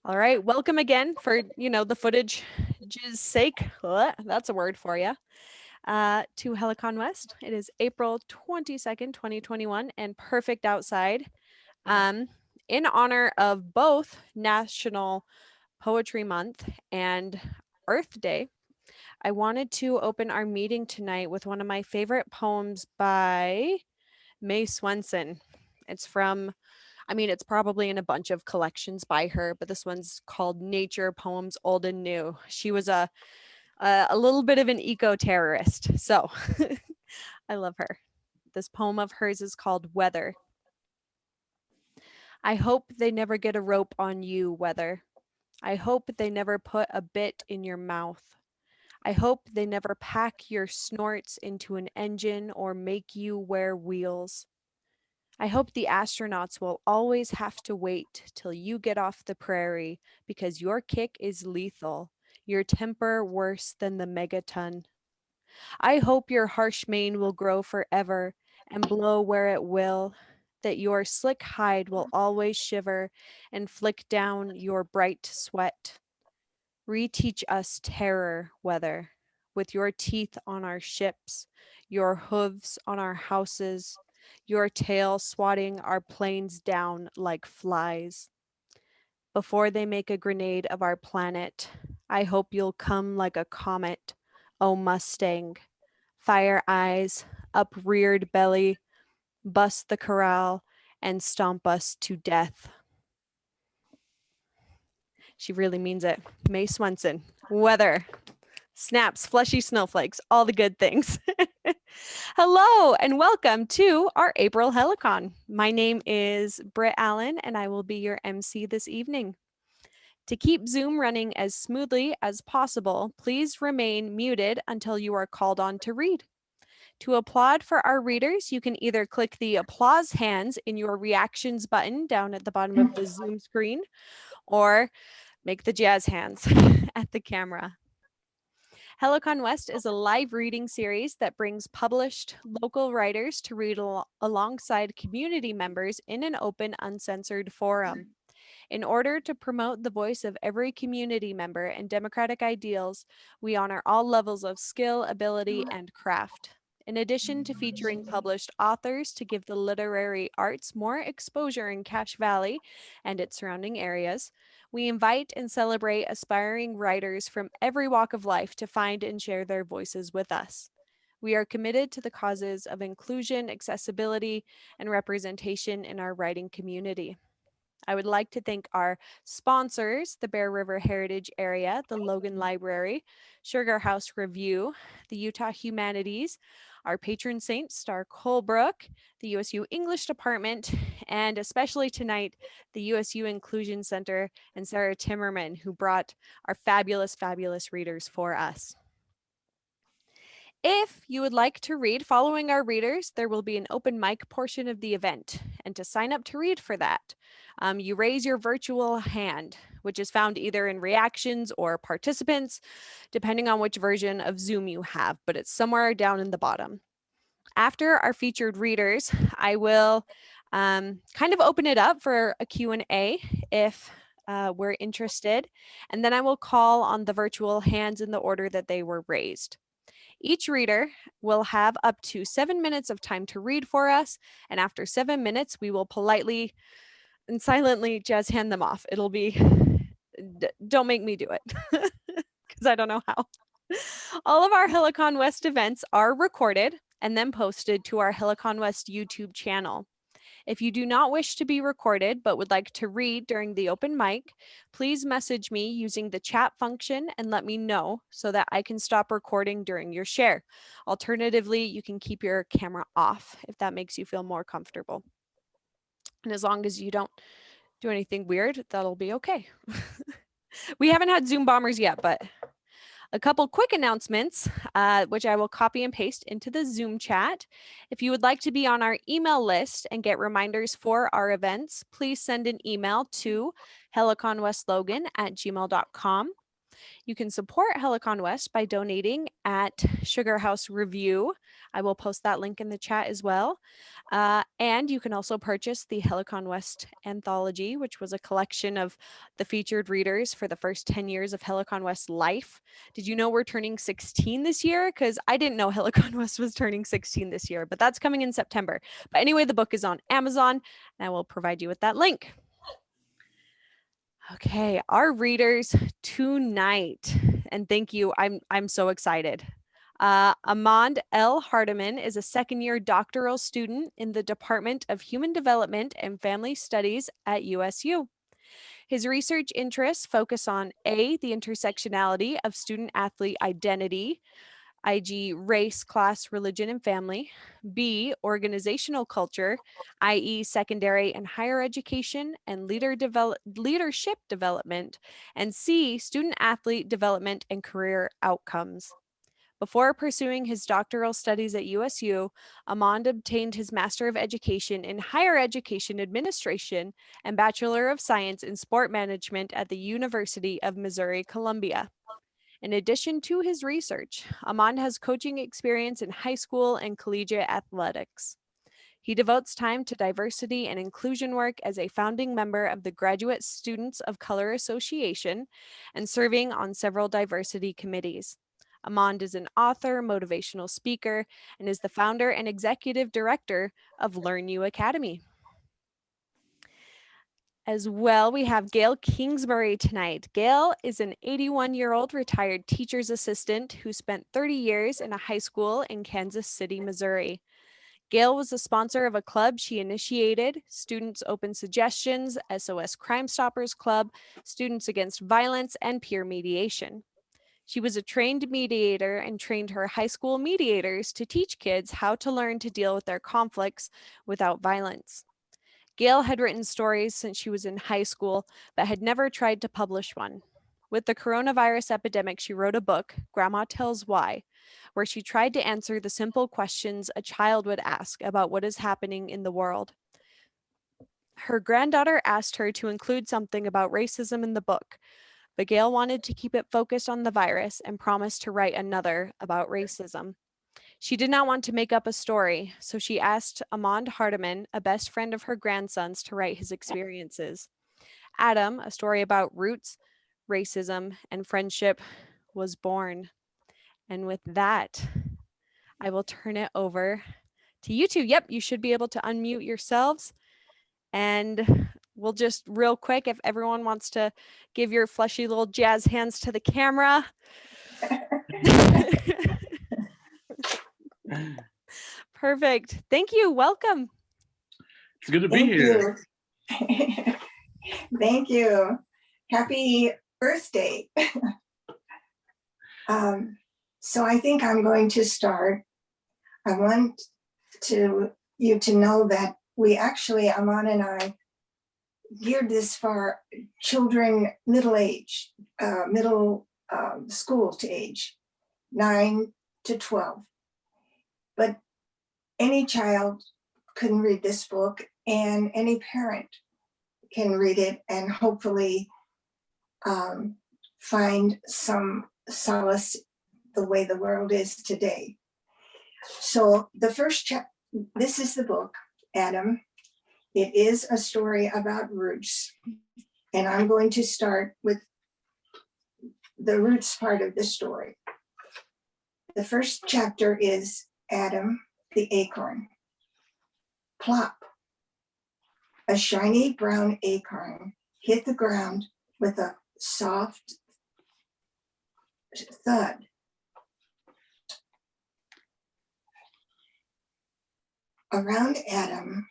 All right, welcome again for, the footage's sake. That's a word for you. To Helicon West. It is April 22nd, 2021, and perfect outside. In honor of both National Poetry Month and Earth Day, I wanted to open our meeting tonight with one of my favorite poems by May Swenson. It's from it's probably in a bunch of collections by her, but this one's called Nature Poems Old and New. She was a little bit of an eco-terrorist, so I love her. This poem of hers is called Weather. I hope they never get a rope on you, weather. I hope they never put a bit in your mouth. I hope they never pack your snorts into an engine or make you wear wheels. I hope the astronauts will always have to wait till you get off the prairie because your kick is lethal, your temper worse than the megaton. I hope your harsh mane will grow forever and blow where it will, that your slick hide will always shiver and flick down your bright sweat. Reteach us terror, weather, with your teeth on our ships, your hooves on our houses, your tail swatting our planes down like flies. Before they make a grenade of our planet, I hope you'll come like a comet, O Mustang. Fire eyes, upreared belly, bust the corral, and stomp us to death. She really means it. May Swenson. Weather. Snaps, fleshy snowflakes, all the good things. Hello and welcome to our April Helicon. My name is Britt Allen and I will be your MC this evening. To keep Zoom running as smoothly as possible, please remain muted until you are called on to read. To applaud for our readers, you can either click the applause hands in your reactions button down at the bottom of the Zoom screen or make the jazz hands at the camera. Helicon West is a live reading series that brings published local writers to read alongside community members in an open, uncensored forum. In order to promote the voice of every community member and democratic ideals, we honor all levels of skill, ability, and craft. In addition to featuring published authors to give the literary arts more exposure in Cache Valley and its surrounding areas, we invite and celebrate aspiring writers from every walk of life to find and share their voices with us. We are committed to the causes of inclusion, accessibility, and representation in our writing community. I would like to thank our sponsors, the Bear River Heritage Area, the Logan Library, Sugar House Review, the Utah Humanities, our patron saint, Star Colebrook, the USU English Department, and especially tonight, the USU Inclusion Center and Sarah Timmerman, who brought our fabulous, fabulous readers for us. If you would like to read following our readers, there will be an open mic portion of the event. And to sign up to read for that, you raise your virtual hand, which is found either in reactions or participants, depending on which version of Zoom you have, but it's somewhere down in the bottom. After our featured readers, I will kind of open it up for a Q&A if we're interested, and then I will call on the virtual hands in the order that they were raised. Each reader will have up to 7 minutes of time to read for us, and after 7 minutes, we will politely and silently just hand them off. It'll be, don't make me do it, because I don't know how. All of our Helicon West events are recorded and then posted to our Helicon West YouTube channel. If you do not wish to be recorded but would like to read during the open mic, please message me using the chat function and let me know so that I can stop recording during your share. Alternatively, you can keep your camera off if that makes you feel more comfortable. And as long as you don't do anything weird, that'll be okay. We haven't had Zoom bombers yet, but a couple quick announcements, which I will copy and paste into the Zoom chat. If you would like to be on our email list and get reminders for our events, please send an email to heliconwestlogan@gmail.com. You can support Helicon West by donating at Sugar House Review. I will post that link in the chat as well. And you can also purchase the Helicon West anthology, which was a collection of the featured readers for the first 10 years of Helicon West's life. Did you know we're turning 16 this year? Because I didn't know Helicon West was turning 16 this year, but that's coming in September. But anyway, the book is on Amazon, and I will provide you with that link. Okay, our readers tonight, and thank you. I'm so excited. Amand L Hardiman is a second-year doctoral student in the Department of Human Development and Family Studies at USU. His research interests focus on A, the intersectionality of student-athlete identity, i.e. race, class, religion, and family. B, organizational culture, i.e. secondary and higher education and leadership development. And C, student-athlete development and career outcomes. Before pursuing his doctoral studies at USU, Amand obtained his Master of Education in Higher Education Administration and Bachelor of Science in Sport Management at the University of Missouri-Columbia. In addition to his research, Amand has coaching experience in high school and collegiate athletics. He devotes time to diversity and inclusion work as a founding member of the Graduate Students of Color Association and serving on several diversity committees. Amand is an author, motivational speaker, and is the founder and executive director of Learn You Academy. As well, we have Gail Kingsbury tonight. Gail is an 81-year-old retired teacher's assistant who spent 30 years in a high school in Kansas City, Missouri. Gail was a sponsor of a club she initiated, Students Open Suggestions, SOS Crime Stoppers Club, Students Against Violence, and Peer Mediation. She was a trained mediator and trained her high school mediators to teach kids how to learn to deal with their conflicts without violence. Gail had written stories since she was in high school, but had never tried to publish one. With the coronavirus epidemic, she wrote a book, Grandma Tells Why, where she tried to answer the simple questions a child would ask about what is happening in the world. Her granddaughter asked her to include something about racism in the book, but Gail wanted to keep it focused on the virus and promised to write another about racism. She did not want to make up a story, so she asked Amand Hardiman, a best friend of her grandson's, to write his experiences. Adam, a story about roots, racism, and friendship, was born. And with that, I will turn it over to you two. Yep, you should be able to unmute yourselves. And we'll just real quick, if everyone wants to give your fleshy little jazz hands to the camera. Perfect. Thank you. Welcome. It's good to be here. Thank you. Happy birthday. So I think I'm going to start. I want you to know that we actually, Amand and I, geared this for children middle school to age, 9 to 12. But any child can read this book, and any parent can read it and hopefully find some solace the way the world is today. So the first chapter, this is the book, Adam. It is a story about roots, and I'm going to start with the roots part of the story. The first chapter is Adam the acorn. Plop. A shiny brown acorn hit the ground with a soft thud. Around Adam,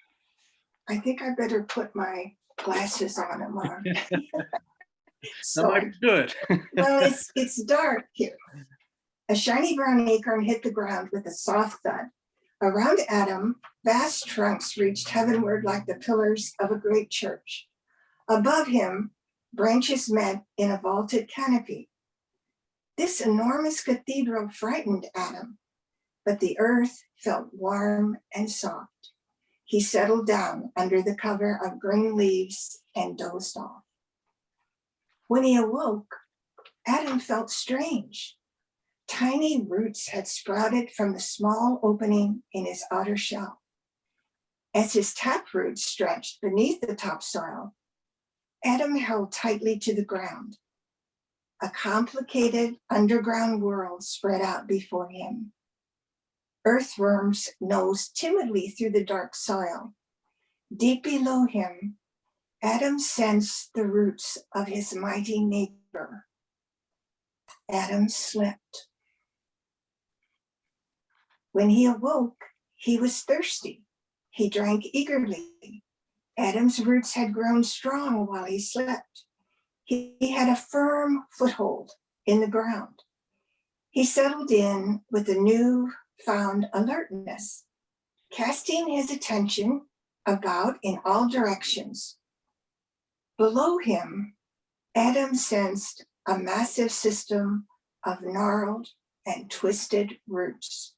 I think I better put my glasses on, Amand. That might be good. Well, it's dark here. A shiny brown acorn hit the ground with a soft thud. Around Adam, vast trunks reached heavenward like the pillars of a great church. Above him, branches met in a vaulted canopy. This enormous cathedral frightened Adam, but the earth felt warm and soft. He settled down under the cover of green leaves and dozed off. When he awoke, Adam felt strange. Tiny roots had sprouted from the small opening in his outer shell. As his taproot stretched beneath the topsoil, Adam held tightly to the ground. A complicated underground world spread out before him. Earthworms nosed timidly through the dark soil. Deep below him, Adam sensed the roots of his mighty neighbor. Adam slept. When he awoke, he was thirsty. He drank eagerly. Adam's roots had grown strong while he slept. He had a firm foothold in the ground. He settled in with a newfound alertness, casting his attention about in all directions. Below him, Adam sensed a massive system of gnarled and twisted roots.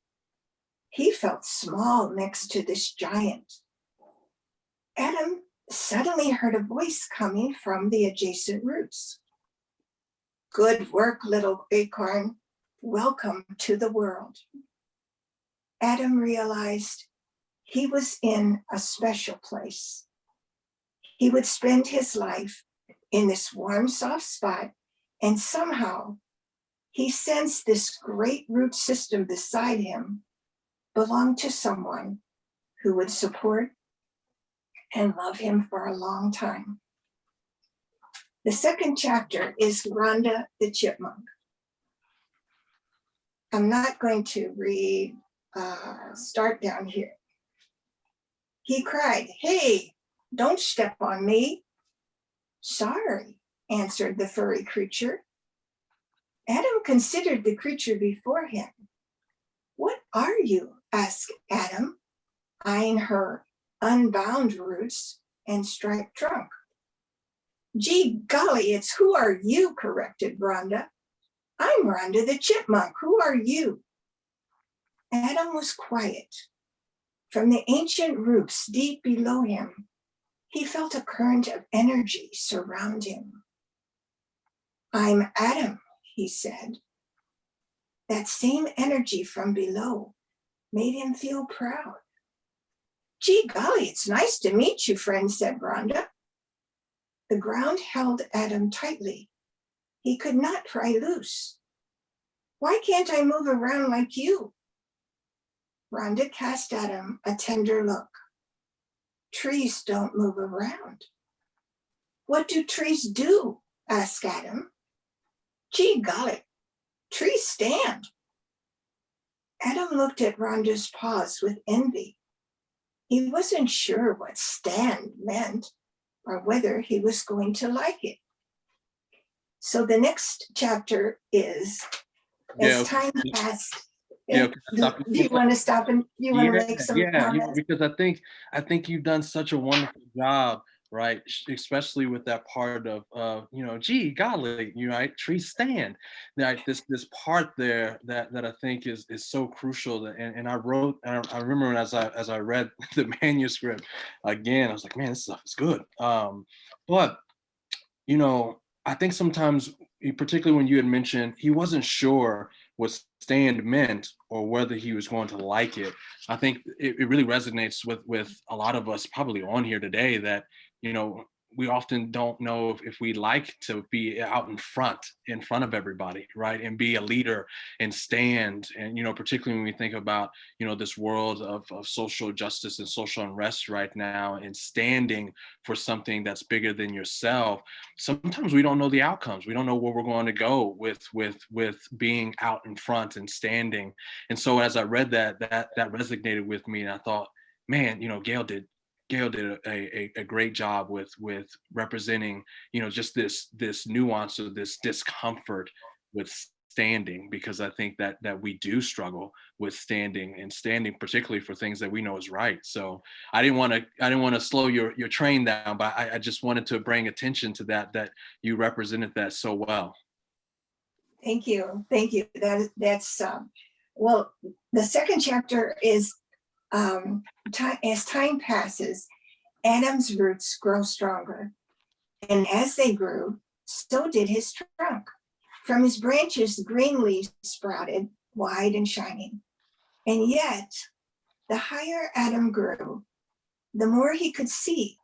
He felt small next to this giant. Adam suddenly heard a voice coming from the adjacent roots. Good work, little acorn. Welcome to the world. Adam realized he was in a special place. He would spend his life in this warm, soft spot, and somehow he sensed this great root system beside him belonged to someone who would support and love him for a long time. The second chapter is Rhonda the chipmunk. I'm not going to read, start down here. He cried, "Hey, don't step on me." "Sorry," answered the furry creature. Adam considered the creature before him. "What are you?" asked Adam, eyeing her unbound roots and striped trunk. "Gee golly, it's who are you?" corrected Rhonda. "I'm Rhonda the chipmunk. Who are you?" Adam was quiet. From the ancient roots deep below him, he felt a current of energy surround him. "I'm Adam," he said. That same energy from below made him feel proud. "Gee golly, it's nice to meet you, friend," said Rhonda. The ground held Adam tightly. He could not pry loose. "Why can't I move around like you?" Rhonda cast at him a tender look. "Trees don't move around." "What do trees do?" asked Adam. "Gee golly, trees stand." Adam looked at Rhonda's paws with envy. He wasn't sure what stand meant or whether he was going to like it. So the next chapter is, as time passed. Yeah, Do you want to stop and you want to make some comments? because I think you've done such a wonderful job, right? Especially with that part of gee golly, right? Trees stand. Like this part there that I think is so crucial. And I remember as I read the manuscript again, I was like, man, this stuff is good. But I think sometimes, particularly when you had mentioned he wasn't sure what stand meant or whether he was going to like it, I think it really resonates with a lot of us probably on here today that, we often don't know if we like to be out in front of everybody, right? And be a leader and stand. And, particularly when we think about, this world of social justice and social unrest right now and standing for something that's bigger than yourself. Sometimes we don't know the outcomes. We don't know where we're going to go with being out in front and standing. And so as I read that resonated with me, and I thought, man, Gail did a great job with representing, just this nuance of this discomfort with standing, because I think that we do struggle with standing, particularly for things that we know is right. So I didn't want to slow your train down, but I just wanted to bring attention to that you represented that so well. Thank you. That's well, the second chapter is as time passes, Adam's roots grow stronger. And as they grew, so did his trunk. From his branches, green leaves sprouted, wide and shining. And yet, the higher Adam grew, the more he could see.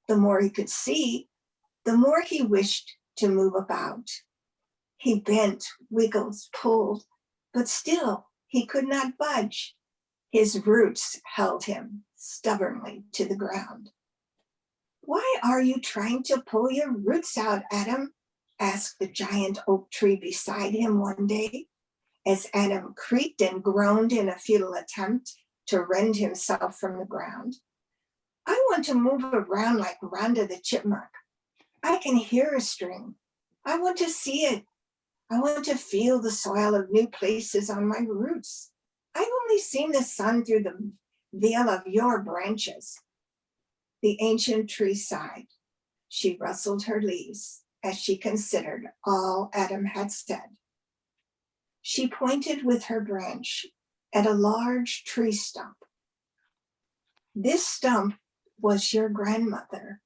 The more he could see, the more he wished to move about. He bent, wiggled, pulled, but still he could not budge. His roots held him stubbornly to the ground. "Why are you trying to pull your roots out, Adam?" asked the giant oak tree beside him one day, as Adam creaked and groaned in a futile attempt to rend himself from the ground. "I want to move around like Rhonda the chipmunk. I can hear a string. I want to see it. I want to feel the soil of new places on my roots. I've only seen the sun through the veil of your branches." The ancient tree sighed. She rustled her leaves as she considered all Adam had said. She pointed with her branch at a large tree stump. "This stump was your grandmother,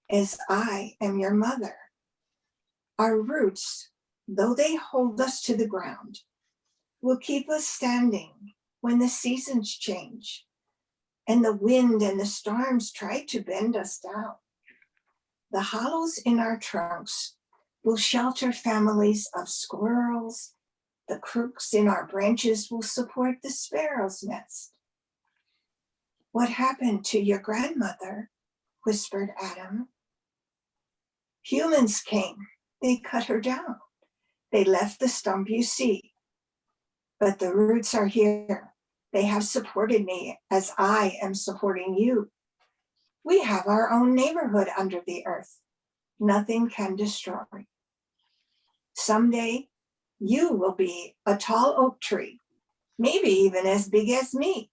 as I am your mother. Our roots, though they hold us to the ground, will keep us standing when the seasons change and the wind and the storms try to bend us down. The hollows in our trunks will shelter families of squirrels. The crooks in our branches will support the sparrow's nest." "What happened to your grandmother?" whispered Adam. "Humans came. They cut her down. They left the stump you see. But the roots are here. They have supported me as I am supporting you. We have our own neighborhood under the earth. Nothing can destroy. Someday, you will be a tall oak tree, maybe even as big as me.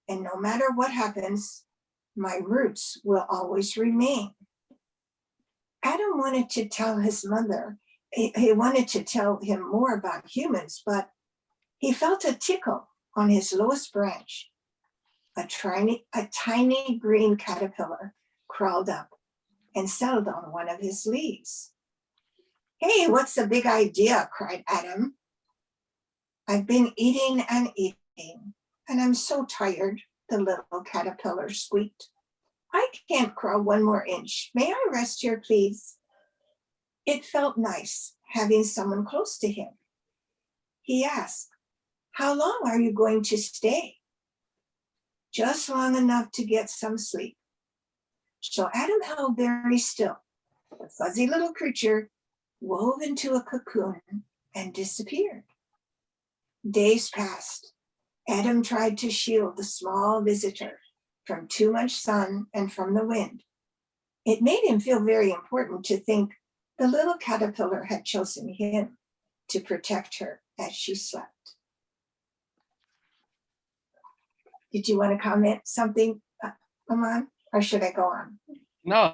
And no matter what happens, my roots will always remain." Adam wanted to tell his mother, he wanted to tell him more about humans, but he felt a tickle on his lowest branch. A tiny green caterpillar crawled up and settled on one of his leaves. "Hey, what's the big idea?" cried Adam. "I've been eating and eating, and I'm so tired," the little caterpillar squeaked. "I can't crawl one more inch. May I rest here, please?" It felt nice having someone close to him. He asked, "How long are you going to stay?" "Just long enough to get some sleep." So Adam held very still. The fuzzy little creature wove into a cocoon and disappeared. Days passed. Adam tried to shield the small visitor from too much sun and from the wind. It made him feel very important to think the little caterpillar had chosen him to protect her as she slept. Did you want to comment something, Amand, or should I go on? No,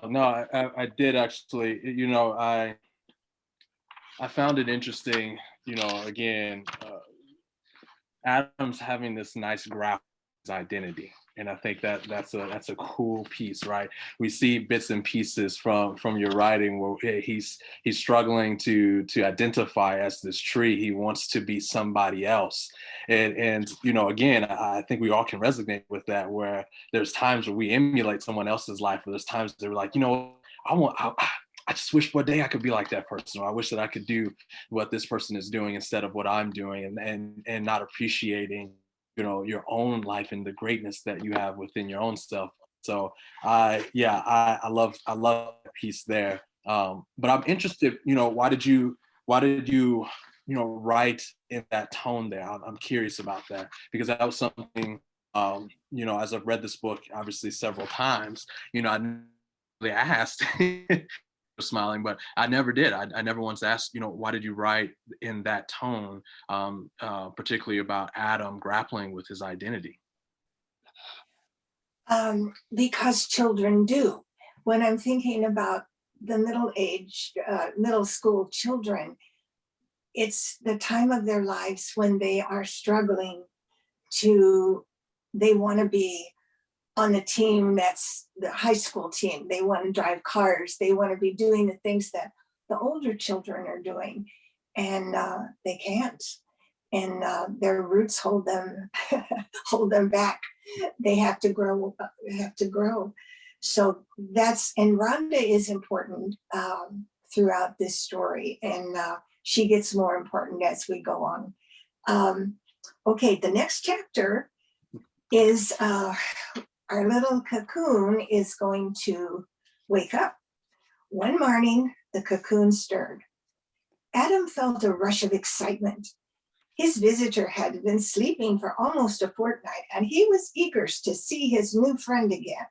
I did actually. I found it interesting. Again, Adam's having this nice graph of his identity, and I think that's a cool piece, right? We see bits and pieces from your writing where he's struggling to identify as this tree. He wants to be somebody else, and again, I think we all can resonate with that. Where there's times where we emulate someone else's life, or there's times that we're like, I just wish one day I could be like that person, or I wish that I could do what this person is doing instead of what I'm doing, and not appreciating your own life and the greatness that you have within your own self. So I love that piece there. But I'm interested, why did you write in that tone there? I'm curious about that, because that was something, as I've read this book obviously several times, I really asked smiling, but I never did. I never once asked, why did you write in that tone, particularly about Adam grappling with his identity? Because children do. When I'm thinking about the middle school children, it's the time of their lives when they are struggling they want to be on a team that's the high school team. They want to drive cars. They want to be doing the things that the older children are doing. and they can't. And their roots hold them hold them back. They have to grow. So and Rhonda is important throughout this story, and she gets more important as we go on. Okay, the next chapter is our little cocoon is going to wake up. One morning, the cocoon stirred. Adam felt a rush of excitement. His visitor had been sleeping for almost a fortnight, and he was eager to see his new friend again.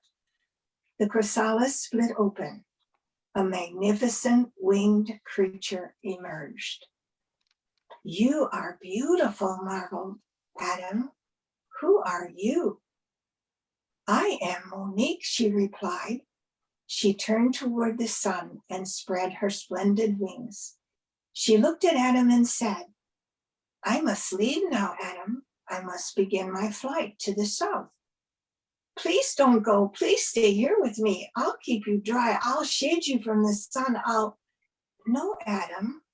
The chrysalis split open. A magnificent winged creature emerged. "You are beautiful," marveled Adam. "Who are you?" "I am Monique," she replied. She turned toward the sun and spread her splendid wings. She looked at Adam and said, "I must leave now, Adam. I must begin my flight to the south." "Please don't go. Please stay here with me. I'll keep you dry. I'll shade you from the sun. "No, Adam,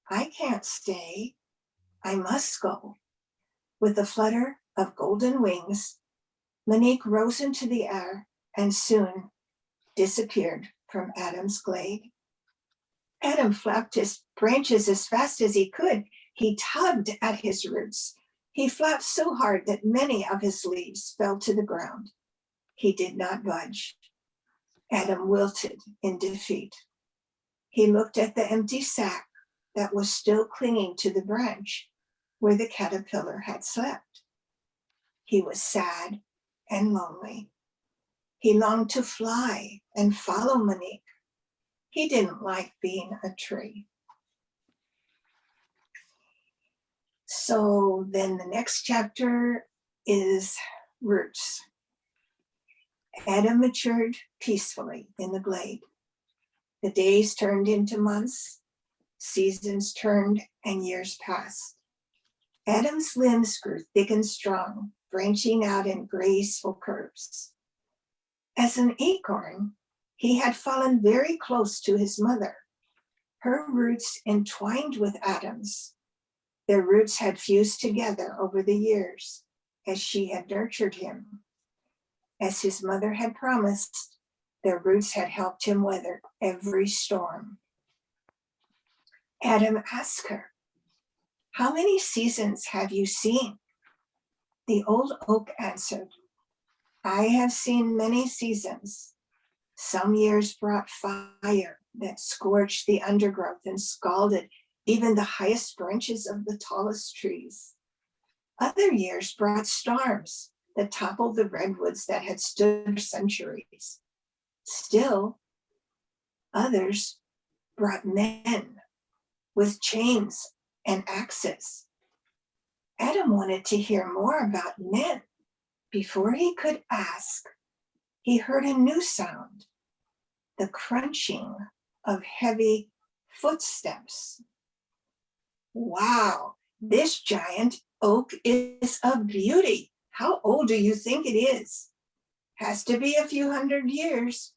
I can't stay. I must go." With a flutter of golden wings, Monique rose into the air and soon disappeared from Adam's glade. Adam flapped his branches as fast as he could. He tugged at his roots. He flapped so hard that many of his leaves fell to the ground. He did not budge. Adam wilted in defeat. He looked at the empty sack that was still clinging to the branch where the caterpillar had slept. He was sad and lonely. He longed to fly and follow Monique. He didn't like being a tree. So then the next chapter is roots. Adam matured peacefully in the glade. The days turned into months, seasons turned, and years passed. Adam's limbs grew thick and strong, branching out in graceful curves. As an acorn, he had fallen very close to his mother. Her roots entwined with Adam's. Their roots had fused together over the years as she had nurtured him. As his mother had promised, their roots had helped him weather every storm. Adam asked her, "How many seasons have you seen?" The old oak answered, "I have seen many seasons. Some years brought fire that scorched the undergrowth and scalded even the highest branches of the tallest trees. Other years brought storms that toppled the redwoods that had stood for centuries. Still, others brought men with chains and axes." Adam wanted to hear more about men. Before he could ask, he heard a new sound, the crunching of heavy footsteps. "Wow, this giant oak is a beauty. How old do you think it is?" "Has to be a few hundred years,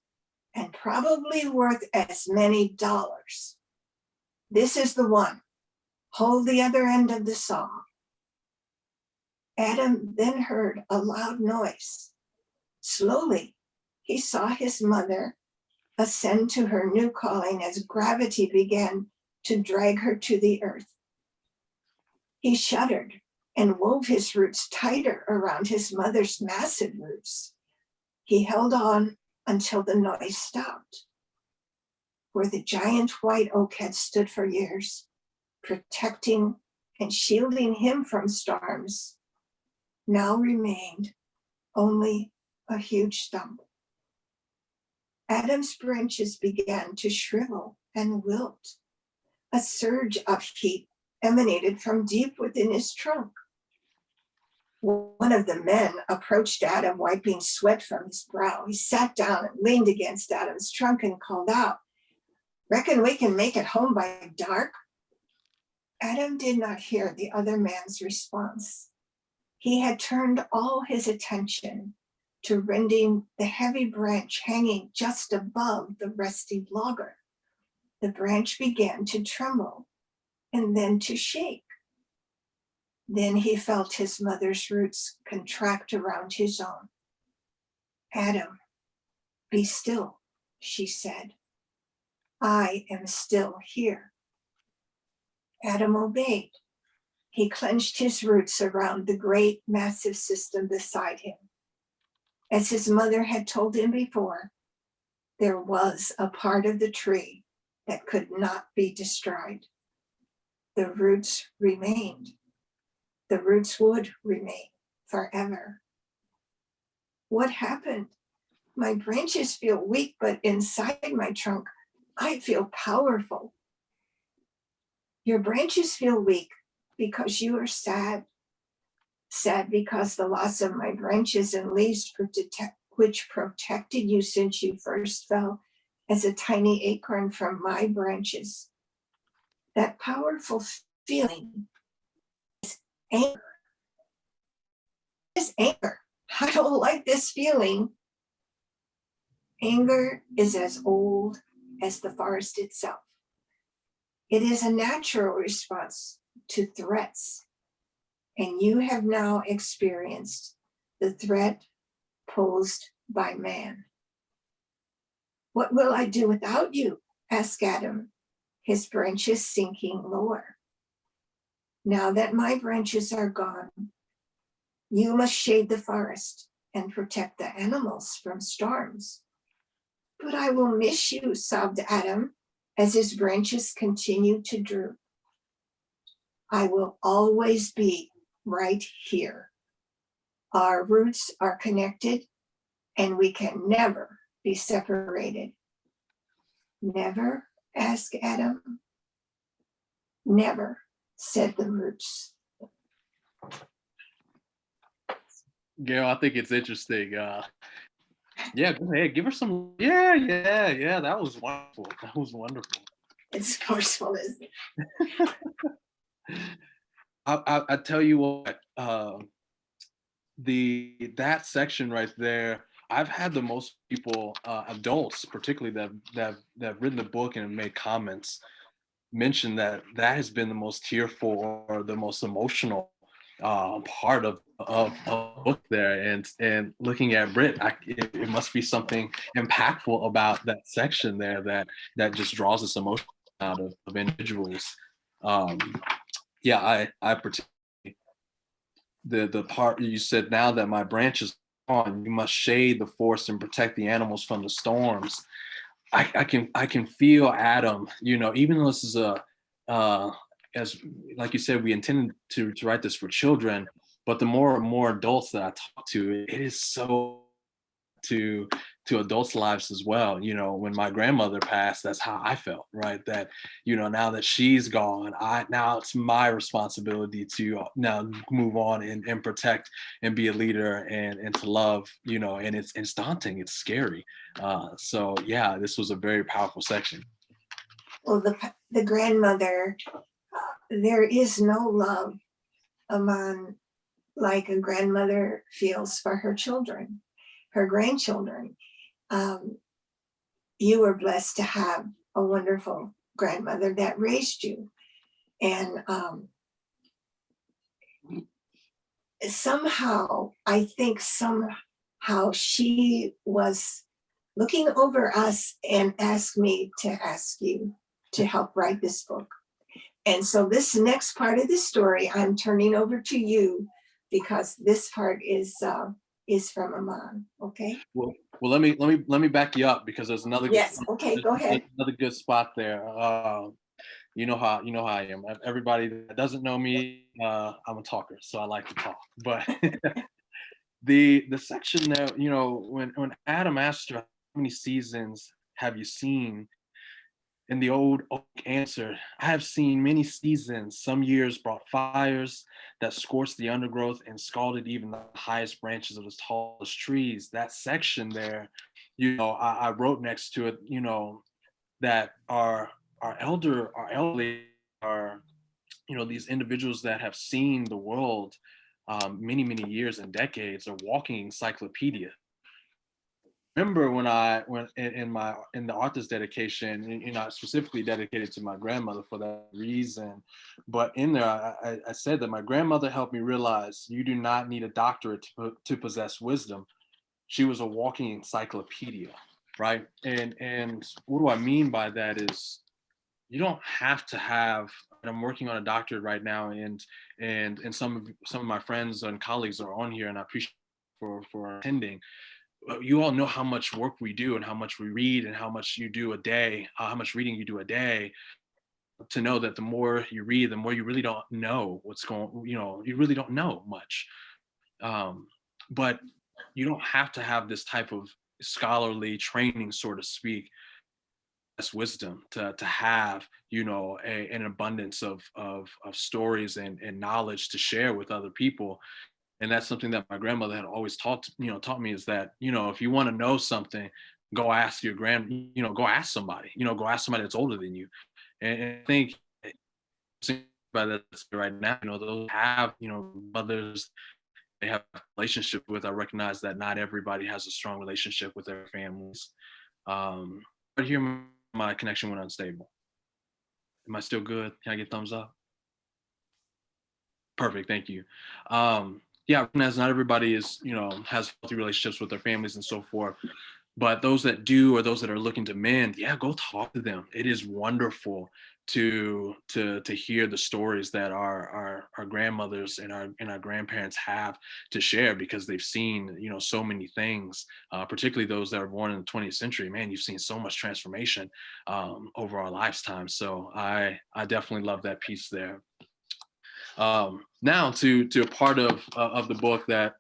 and probably worth as many dollars. This is the one. Hold the other end of the saw." Adam then heard a loud noise. Slowly, he saw his mother ascend to her new calling as gravity began to drag her to the earth. He shuddered and wove his roots tighter around his mother's massive roots. He held on until the noise stopped. Where the giant white oak had stood for years, protecting and shielding him from storms, now remained only a huge stump. Adam's branches began to shrivel and wilt. A surge of heat emanated from deep within his trunk. One of the men approached Adam, wiping sweat from his brow. He sat down and leaned against Adam's trunk and called out, "Reckon we can make it home by dark?" Adam did not hear the other man's response. He had turned all his attention to rending the heavy branch hanging just above the rusty logger. The branch began to tremble and then to shake. Then he felt his mother's roots contract around his own. Adam, be still, she said. I am still here. Adam obeyed. He clenched his roots around the great, massive system beside him. As his mother had told him before, there was a part of the tree that could not be destroyed. The roots remained. The roots would remain forever. What happened? My branches feel weak, but inside my trunk, I feel powerful. Your branches feel weak because you are sad. Sad because the loss of my branches and leaves which protected you since you first fell as a tiny acorn from my branches. That powerful feeling is anger. It's anger. I don't like this feeling. Anger is as old as the forest itself. It is a natural response to threats, and you have now experienced the threat posed by man. What will I do without you? Asked Adam, his branches sinking lower. Now that my branches are gone, you must shade the forest and protect the animals from storms. But I will miss you, sobbed Adam, as his branches continued to droop. I will always be right here. Our roots are connected, and we can never be separated. Never? Asked Adam. Never, said the roots. Gail, I think it's interesting. Yeah, go ahead. Give her some. Yeah. That was wonderful. That was wonderful. It's forceful, isn't it? I tell you what, that section right there, I've had the most people, adults particularly that have written the book and made comments, mention that has been the most tearful or the most emotional part of the book there. And looking at Britt, it must be something impactful about that section there that just draws this emotion out of individuals. I particularly, the part you said, now that my branches are gone, you must shade the forest and protect the animals from the storms. I can feel Adam, even though this is as like you said, we intended to write this for children, but the more and more adults that I talk to, it is so to adults' lives as well. When my grandmother passed, that's how I felt, right? That, now that she's gone, now it's my responsibility to now move on and protect and be a leader and to love, and it's daunting, it's scary. So yeah, this was a very powerful section. Well, the grandmother, there is no love among like a grandmother feels for her children, her grandchildren. You were blessed to have a wonderful grandmother that raised you. And somehow, I think somehow she was looking over us and asked me to ask you to help write this book. And so this next part of the story, I'm turning over to you because this part is from Amand. Okay. Well, let me back you up, because there's another. Yes. Okay. Go ahead. Another good spot there. You know how I am. Everybody that doesn't know me, I'm a talker, so I like to talk. But the section there, when Adam asked her, how many seasons have you seen? And the old oak answered, I have seen many seasons. Some years brought fires that scorched the undergrowth and scalded even the highest branches of the tallest trees. That section there, I wrote next to it, that our elderly are, these individuals that have seen the world many years and decades, are walking encyclopedia. remember when in the author's dedication, specifically dedicated to my grandmother for that reason, but in there I said that my grandmother helped me realize you do not need a doctorate to possess wisdom. She was a walking encyclopedia, right? And what do I mean by that is you don't have to have. And I'm working on a doctorate right now, and some of my friends and colleagues are on here, and I appreciate for attending. You all know how much work we do and how much we read and how much you do a day, how much reading you do a day, to know that the more you read, the more you really don't know what's going, you really don't know much. But you don't have to have this type of scholarly training, so to speak, as wisdom to have, an abundance of stories and knowledge to share with other people. And that's something that my grandmother had always taught me, is that, if you want to know something, go ask go ask somebody, go ask somebody that's older than you. And I think by that right now, those have, mothers they have a relationship with. I recognize that not everybody has a strong relationship with their families. But here my connection went unstable. Am I still good? Can I get thumbs up? Perfect, thank you. Yeah, as not everybody has healthy relationships with their families and so forth. But those that do, or those that are looking to mend, yeah, go talk to them. It is wonderful to hear the stories that our grandmothers and our grandparents have to share, because they've seen so many things, particularly those that are born in the 20th century. Man, you've seen so much transformation over our lifetime. So I definitely love that piece there. Now to a part of the book that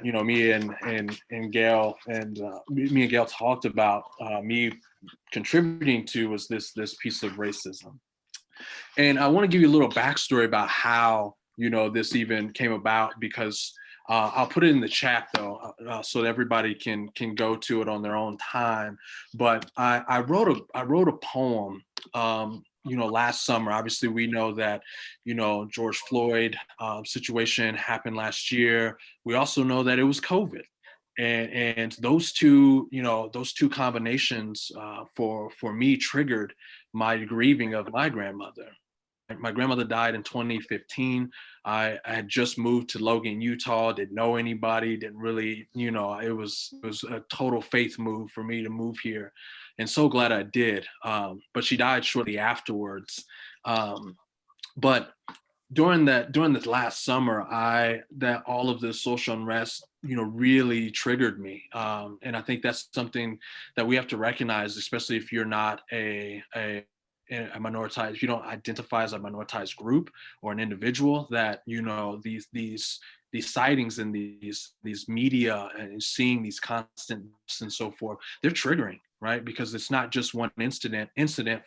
me and Gail me and Gail talked about, me contributing to, was this piece of racism. And I want to give you a little backstory about how this even came about, because I'll put it in the chat though, so that everybody can go to it on their own time. But I wrote a poem last summer. Obviously, we know that George Floyd situation happened last year. We also know that it was COVID. And those two combinations for me triggered my grieving of my grandmother. My grandmother died in 2015. I had just moved to Logan, Utah, didn't know anybody, didn't really, it was a total faith move for me to move here. And so glad I did. But she died shortly afterwards. But during this last summer, that all of this social unrest, really triggered me. And I think that's something that we have to recognize, especially if you're not a minoritized, if you don't identify as a minoritized group or an individual, that these sightings and these media and seeing these constant and so forth, they're triggering, right? Because it's not just one incident.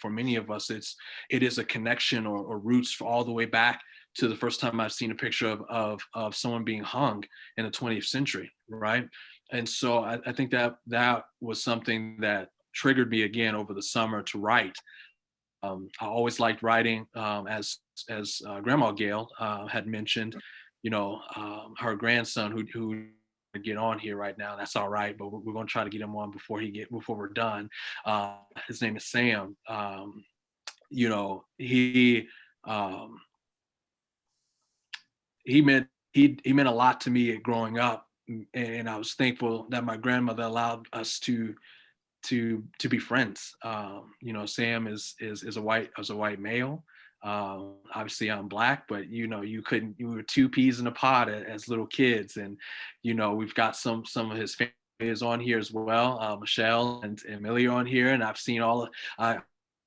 For many of us, it is a connection or roots for all the way back to the first time I've seen a picture of someone being hung in the 20th century, right? And so I think that was something that triggered me again over the summer to write. I always liked writing, as Grandma Gail had mentioned, her grandson who get on here right now. That's all right, but we're going to try to get him on before we're done. His name is Sam. He meant a lot to me growing up, and I was thankful that my grandmother allowed us to be friends. Sam is a white male. Obviously I'm Black, but we were two peas in a pod as little kids. And we've got some of his family is on here as well. Michelle and Millie are on here, and I've seen I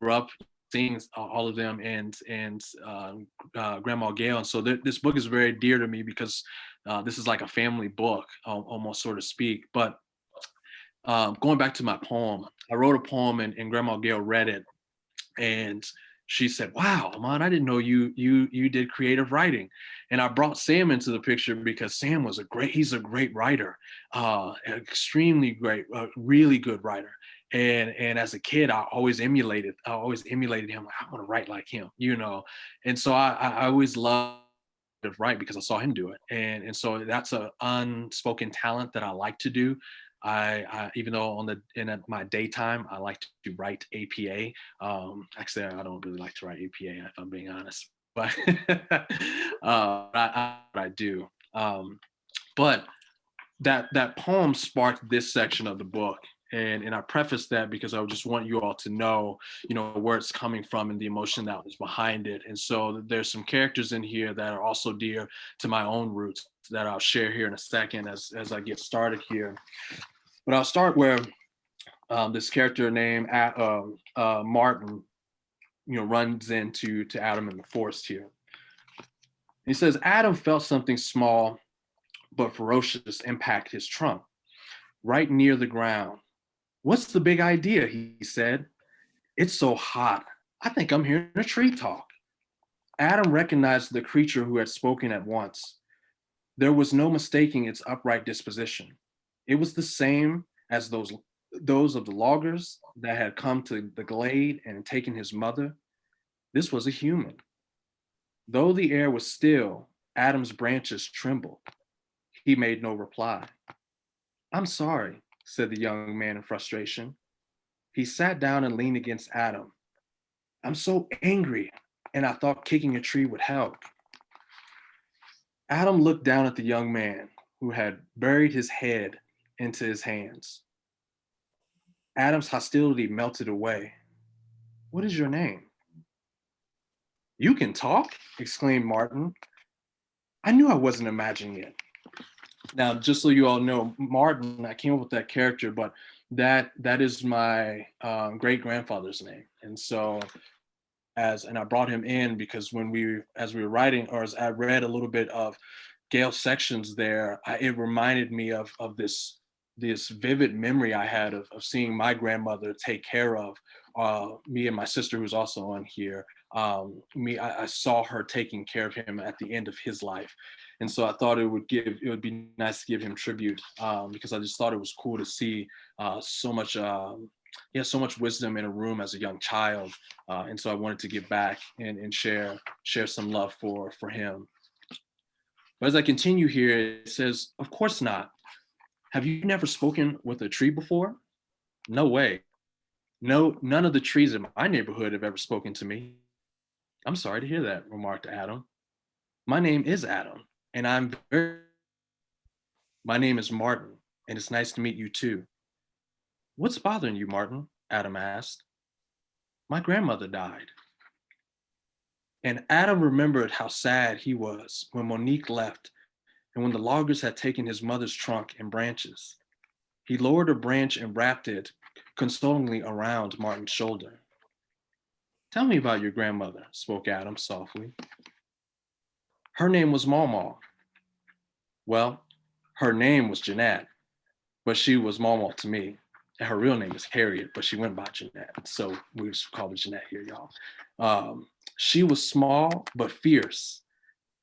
grew up seeing all of them, and Grandma Gail. And so this book is very dear to me, because this is like a family book, almost, so to speak. But going back to my poem, I wrote a poem, and Grandma Gail read it, and she said, "Wow, Amand, I didn't know you did creative writing." And I brought Sam into the picture because Sam he's a great writer, extremely great, really good writer. And as a kid, I always emulated him. I want to write like him, And so I always loved to write because I saw him do it. And so that's an unspoken talent that I like to do. I even though in my daytime I like to write APA. Actually, I don't really like to write APA if I'm being honest, but I do. But that poem sparked this section of the book. And I preface that because I just want you all to know, where it's coming from and the emotion that was behind it. And so there's some characters in here that are also dear to my own roots that I'll share here in a second as I get started here. But I'll start where this character named Martin, runs into Adam in the forest here. He says, Adam felt something small but ferocious impact his trunk, right near the ground. What's the big idea? He said. It's so hot. I think I'm hearing a tree talk. Adam recognized the creature who had spoken at once. There was no mistaking its upright disposition. It was the same as those of the loggers that had come to the glade and taken his mother. This was a human. Though the air was still, Adam's branches trembled. He made no reply. I'm sorry, said the young man in frustration. He sat down and leaned against Adam. I'm so angry, and I thought kicking a tree would help. Adam looked down at the young man who had buried his head into his hands. Adam's hostility melted away. What is your name? You can talk, exclaimed Martin. I knew I wasn't imagining it. Now, just so you all know, Martin, I came up with that character, but that is my great grandfather's name. And so and I brought him in because as we were writing, or as I read a little bit of Gail's sections there, it reminded me of this vivid memory I had of seeing my grandmother take care of me and my sister, who's also on here. I saw her taking care of him at the end of his life. And so I thought it would be nice to give him tribute because I just thought it was cool to see so much wisdom in a room as a young child. And so I wanted to give back and share some love for him. But as I continue here, it says, of course not. Have you never spoken with a tree before? No way. No, none of the trees in my neighborhood have ever spoken to me. I'm sorry to hear that, remarked Adam. My name is Adam, and my name is Martin, and it's nice to meet you too. What's bothering you, Martin? Adam asked. My grandmother died. And Adam remembered how sad he was when Monique left and when the loggers had taken his mother's trunk and branches. He lowered a branch and wrapped it consolingly around Martin's shoulder. Tell me about your grandmother, spoke Adam softly. Her name was Mawmaw. Well, her name was Jeanette, but she was Mawmaw to me. And her real name is Harriet, but she went by Jeanette. So we just call her Jeanette here, y'all. She was small but fierce.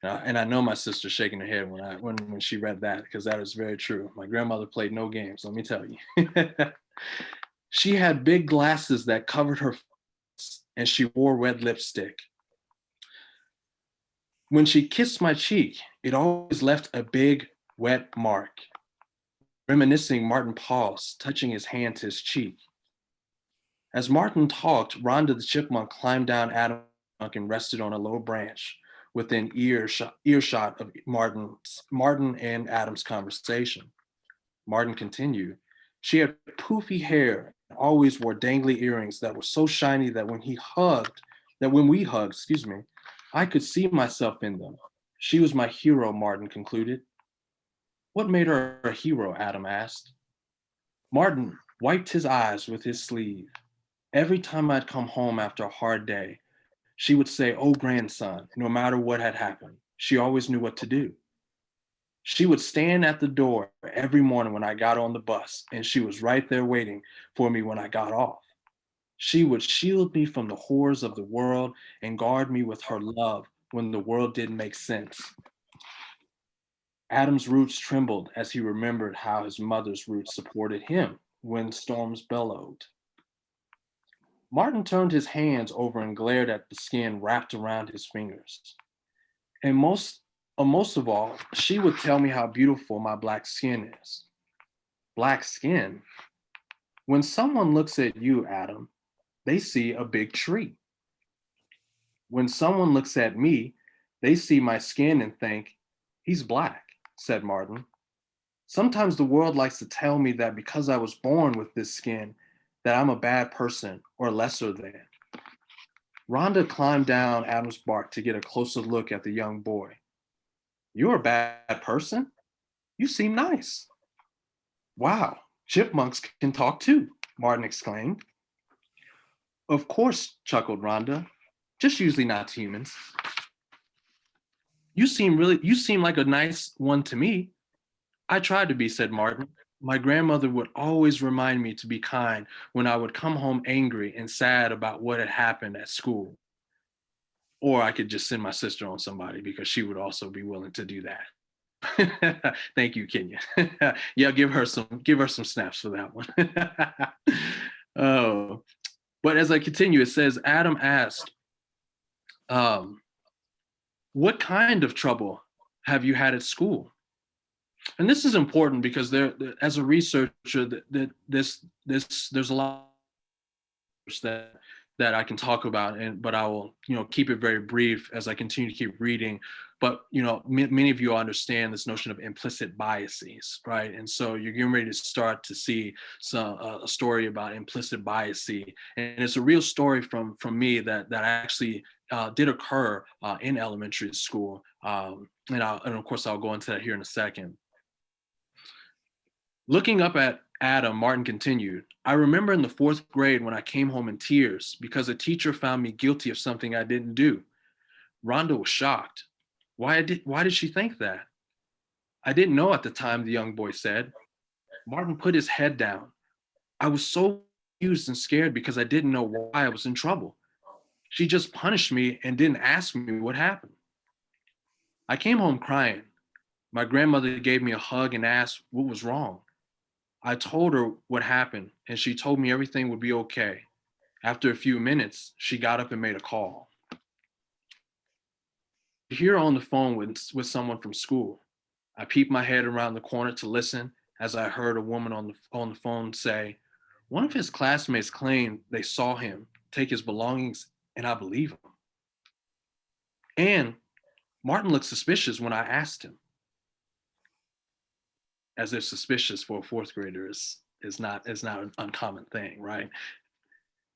And I know my sister's shaking her head when she read that, because that is very true. My grandmother played no games, let me tell you. She had big glasses that covered her face, and she wore red lipstick. When she kissed my cheek, it always left a big, wet mark. Reminiscing, Martin paused, touching his hand to his cheek. As Martin talked, Rhonda the chipmunk climbed down Adam and rested on a low branch within earshot of Martin and Adam's conversation. Martin continued. She had poofy hair and always wore dangly earrings that were so shiny that when we hugged, I could see myself in them. She was my hero, Martin concluded. What made her a hero? Adam asked. Martin wiped his eyes with his sleeve. Every time I'd come home after a hard day, she would say, oh, grandson, no matter what had happened, she always knew what to do. She would stand at the door every morning when I got on the bus, and she was right there waiting for me when I got off. She would shield me from the horrors of the world and guard me with her love when the world didn't make sense. Adam's roots trembled as he remembered how his mother's roots supported him when storms bellowed. Martin turned his hands over and glared at the skin wrapped around his fingers. And most of all, she would tell me how beautiful my black skin is. Black skin. When someone looks at you, Adam, they see a big tree. When someone looks at me, they see my skin and think, he's black, said Martin. Sometimes the world likes to tell me that because I was born with this skin, that I'm a bad person or lesser than. Rhonda climbed down Adam's bark to get a closer look at the young boy. You're a bad person? You seem nice. Wow, chipmunks can talk too, Martin exclaimed. Of course, chuckled Rhonda, just usually not to humans. You seem like a nice one to me. I tried to be, said Martin. My grandmother would always remind me to be kind when I would come home angry and sad about what had happened at school. Or I could just send my sister on somebody because she would also be willing to do that. Thank you, Kenya. Yeah, give her some snaps for that one. Oh, but as I continue, it says Adam asked, "What kind of trouble have you had at school?" And this is important because as a researcher, there's a lot that I can talk about, but I will keep it very brief as I continue to keep reading. But many of you understand this notion of implicit biases, right? And so you're getting ready to start to see a story about implicit biases, and it's a real story from me that actually did occur in elementary school, and of course I'll go into that here in a second. Looking up at Adam, Martin continued, I remember in the 4th grade when I came home in tears because a teacher found me guilty of something I didn't do. Rhonda was shocked. Why did she think that? I didn't know at the time, the young boy said. Martin put his head down. I was so confused and scared because I didn't know why I was in trouble. She just punished me and didn't ask me what happened. I came home crying. My grandmother gave me a hug and asked what was wrong. I told her what happened, and she told me everything would be okay. After a few minutes, she got up and made a call. Here on the phone with someone from school. I peeped my head around the corner to listen as I heard a woman on the phone say, one of his classmates claimed they saw him take his belongings, and I believe him. And Martin looked suspicious when I asked him. As if suspicious for a 4th grader is not an uncommon thing, right?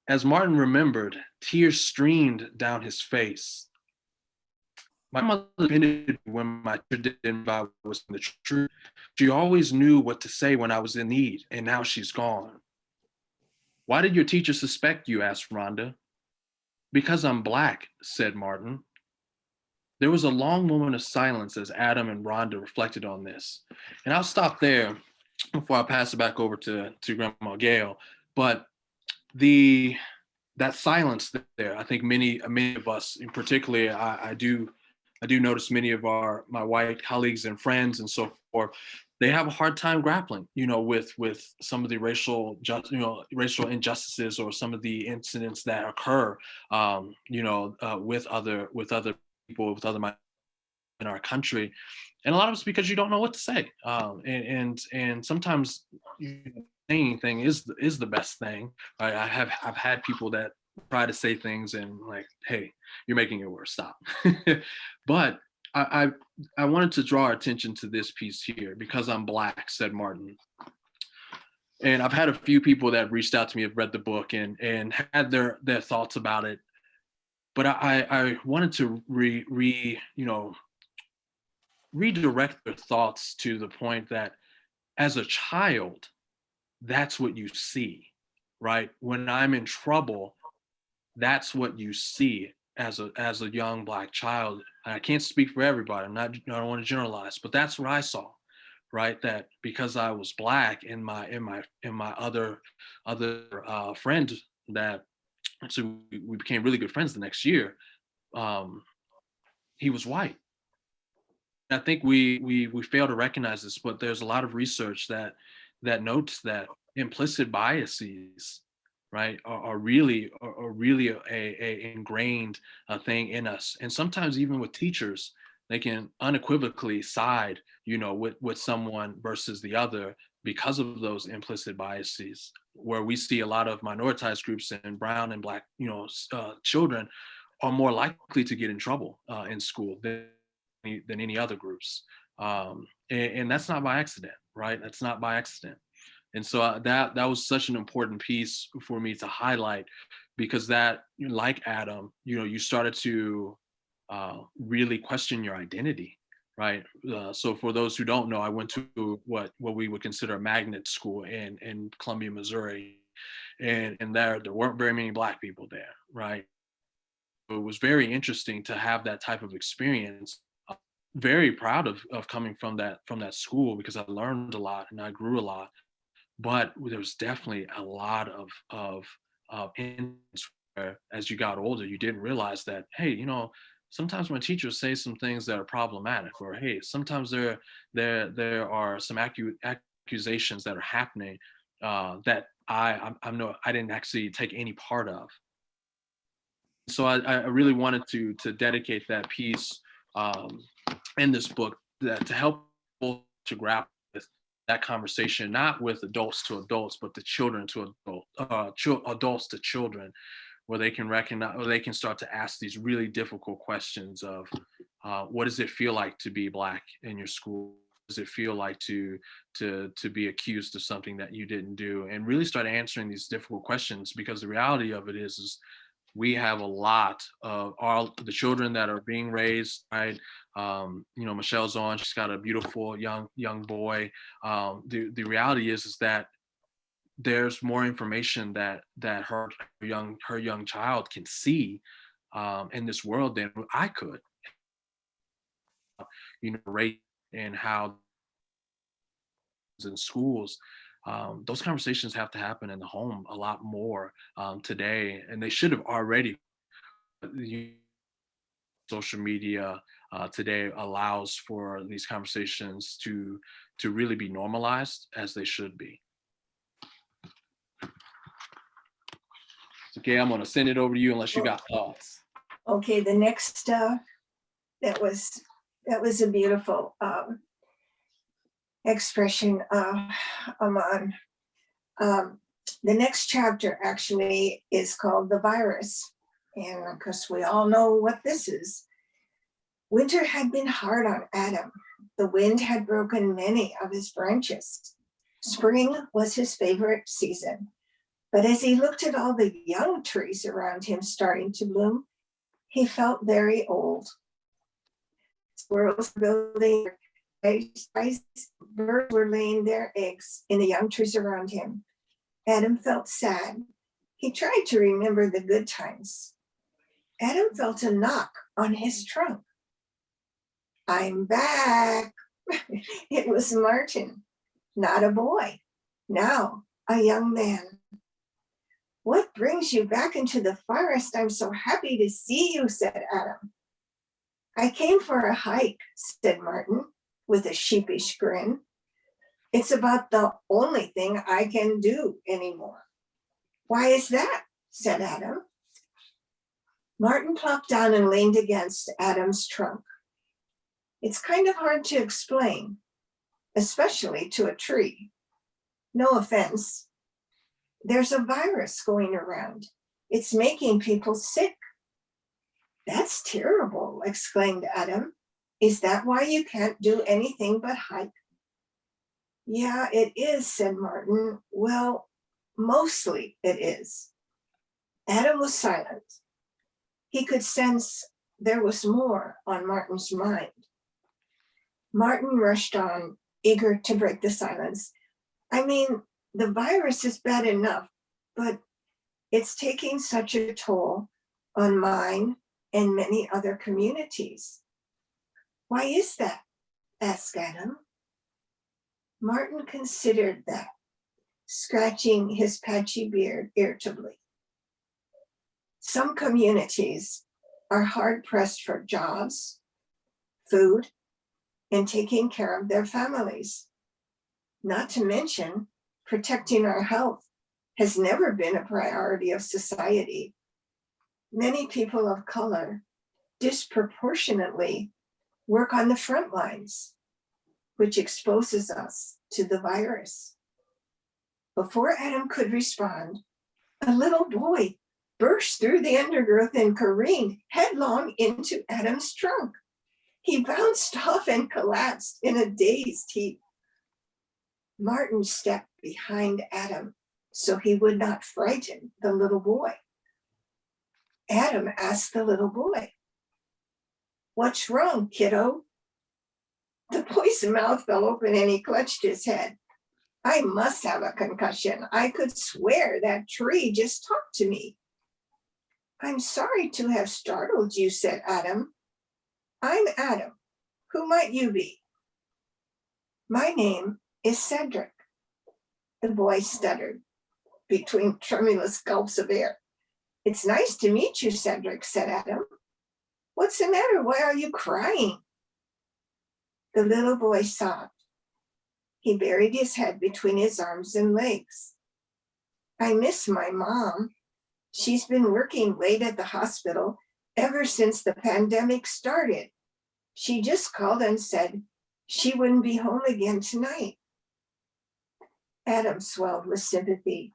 As Martin remembered, tears streamed down his face. My mother offended when my teacher didn't know I was the truth. She always knew what to say when I was in need, and now she's gone. Why did your teacher suspect you? Asked Rhonda. Because I'm black, said Martin. There was a long moment of silence as Adam and Rhonda reflected on this. And I'll stop there before I pass it back over to Grandma Gail. But that silence there, I think many of us, in particularly, I do notice many of my white colleagues and friends and so forth, they have a hard time grappling, with some of the racial injustices or some of the incidents that occur, with other people, with other minorities in our country, and a lot of it's because you don't know what to say, and sometimes saying thing is the best thing. Right? I've had people that try to say things and like, hey, you're making it worse. Stop. But I wanted to draw our attention to this piece here because I'm black, said Martin. And I've had a few people that reached out to me, have read the book and had their thoughts about it. But I wanted to redirect their thoughts to the point that as a child, that's what you see, right? When I'm in trouble, that's what you see as a young black child. And I can't speak for everybody. I don't want to generalize, but that's what I saw, right? That because I was black and my other friend that actually we became really good friends the next year, he was white. I think we fail to recognize this, but there's a lot of research that notes that implicit biases, right, are really a ingrained thing in us, and sometimes even with teachers, they can unequivocally side, with someone versus the other because of those implicit biases, where we see a lot of minoritized groups and brown and black, children are more likely to get in trouble in school than any other groups. And that's not by accident, right? That's not by accident. And so that was such an important piece for me to highlight, because that, like Adam, you started to really question your identity, right? So for those who don't know, I went to what we would consider a magnet school in Columbia, Missouri, and there weren't very many Black people there, right? It was very interesting to have that type of experience. Very proud of coming from that school, because I learned a lot and I grew a lot. But there was definitely a lot of instances where, as you got older, you didn't realize that, hey, sometimes my teachers say some things that are problematic, or hey, sometimes there are some accusations that are happening that I didn't actually take any part of. So I really wanted to dedicate that piece in this book to help people to grapple with that conversation, not with adults to adults, but the children to adults to children, where they can recognize, or they can start to ask these really difficult questions of what does it feel like to be Black in your school? What does it feel like to be accused of something that you didn't do? And really start answering these difficult questions, because the reality of it is we have a lot of the children that are being raised, right? Michelle's on, she's got a beautiful young boy. The reality is that there's more information that her young child can see in this world than I could. Rate and how in schools, those conversations have to happen in the home a lot more today, and they should have already. Social media today allows for these conversations to really be normalized, as they should be. Okay, I'm going to send it over to you unless you got thoughts. Okay, the next that was a beautiful expression, Amand. The next chapter actually is called The Virus. And of course, we all know what this is. Winter had been hard on Adam. The wind had broken many of his branches. Spring was his favorite season. But as he looked at all the young trees around him starting to bloom, he felt very old. Squirrels were building their eggs, birds were laying their eggs in the young trees around him. Adam felt sad. He tried to remember the good times. Adam felt a knock on his trunk. "I'm back." It was Martin, not a boy, now a young man. "What brings you back into the forest? I'm so happy to see you," said Adam. "I came for a hike," said Martin, with a sheepish grin. "It's about the only thing I can do anymore." "Why is that?" said Adam. Martin plopped down and leaned against Adam's trunk. "It's kind of hard to explain, especially to a tree. No offense. There's a virus going around. It's making people sick." "That's terrible," exclaimed Adam. "Is that why you can't do anything but hike?" "Yeah, it is," said Martin. "Well, mostly it is." Adam was silent. He could sense there was more on Martin's mind. Martin rushed on, eager to break the silence. "I mean, the virus is bad enough, but it's taking such a toll on mine and many other communities." "Why is that?" asked Adam. Martin considered that, scratching his patchy beard irritably. "Some communities are hard-pressed for jobs, food, and taking care of their families. Not to mention, protecting our health has never been a priority of society. Many people of color disproportionately work on the front lines, which exposes us to the virus." Before Adam could respond, a little boy burst through the undergrowth and careened headlong into Adam's trunk. He bounced off and collapsed in a dazed heap. Martin stepped behind Adam so he would not frighten the little boy. Adam asked the little boy, "What's wrong, kiddo?" The boy's mouth fell open and he clutched his head. "I must have a concussion. I could swear that tree just talked to me." "I'm sorry to have startled you," said Adam. "I'm Adam. Who might you be?" "My name is Cedric." The boy stuttered between tremulous gulps of air. "It's nice to meet you, Cedric," said Adam. "What's the matter? Why are you crying?" The little boy sobbed. He buried his head between his arms and legs. "I miss my mom. She's been working late at the hospital ever since the pandemic started. She just called and said she wouldn't be home again tonight." Adam swelled with sympathy.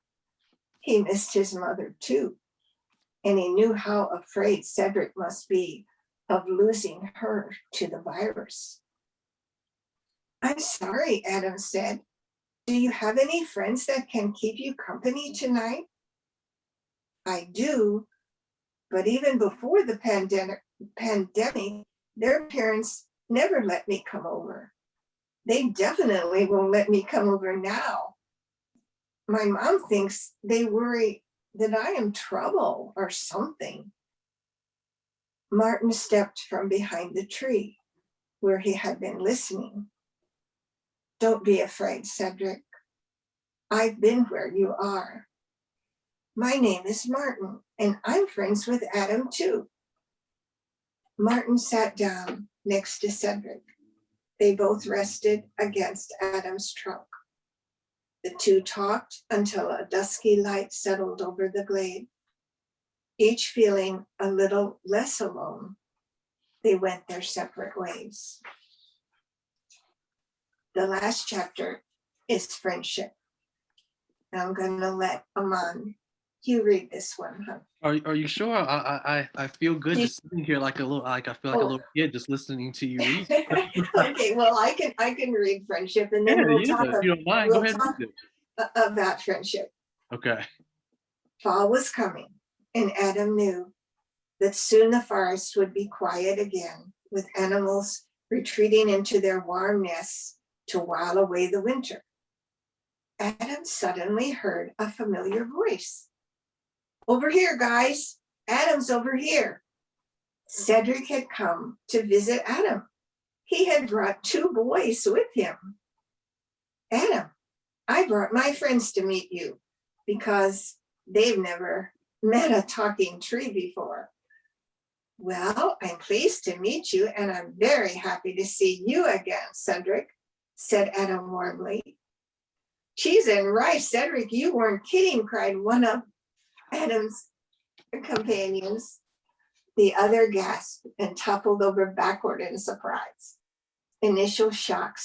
He missed his mother too, and he knew how afraid Cedric must be of losing her to the virus. "I'm sorry," Adam said. "Do you have any friends that can keep you company tonight?" "I do, but even before the pandemic, their parents never let me come over. They definitely won't let me come over now. My mom thinks they worry that I am trouble or something." Martin stepped from behind the tree where he had been listening. "Don't be afraid, Cedric. I've been where you are. My name is Martin, and I'm friends with Adam too." Martin sat down next to Cedric. They both rested against Adam's trunk. The two talked until a dusky light settled over the glade. Each feeling a little less alone, they went their separate ways. The last chapter is friendship. I'm going to let Amand, you read this one, huh? Are you sure? I feel good just sitting here like I feel like a little kid just listening to you read. Okay, well, I can read friendship, and then Yeah, we'll yeah. talk. If you don't mind, go ahead and read it. About friendship. Okay. Fall was coming, and Adam knew that soon the forest would be quiet again, with animals retreating into their warm nests to while away the winter. Adam suddenly heard a familiar voice. "Over here, guys. Adam's over here." Cedric had come to visit Adam. He had brought two boys with him. "Adam, I brought my friends to meet you because they've never met a talking tree before." "Well, I'm pleased to meet you, and I'm very happy to see you again, Cedric," said Adam warmly. "Cheese and rice, Cedric, you weren't kidding," cried one of Adam's companions. The other gasped and toppled over backward in surprise. Initial shock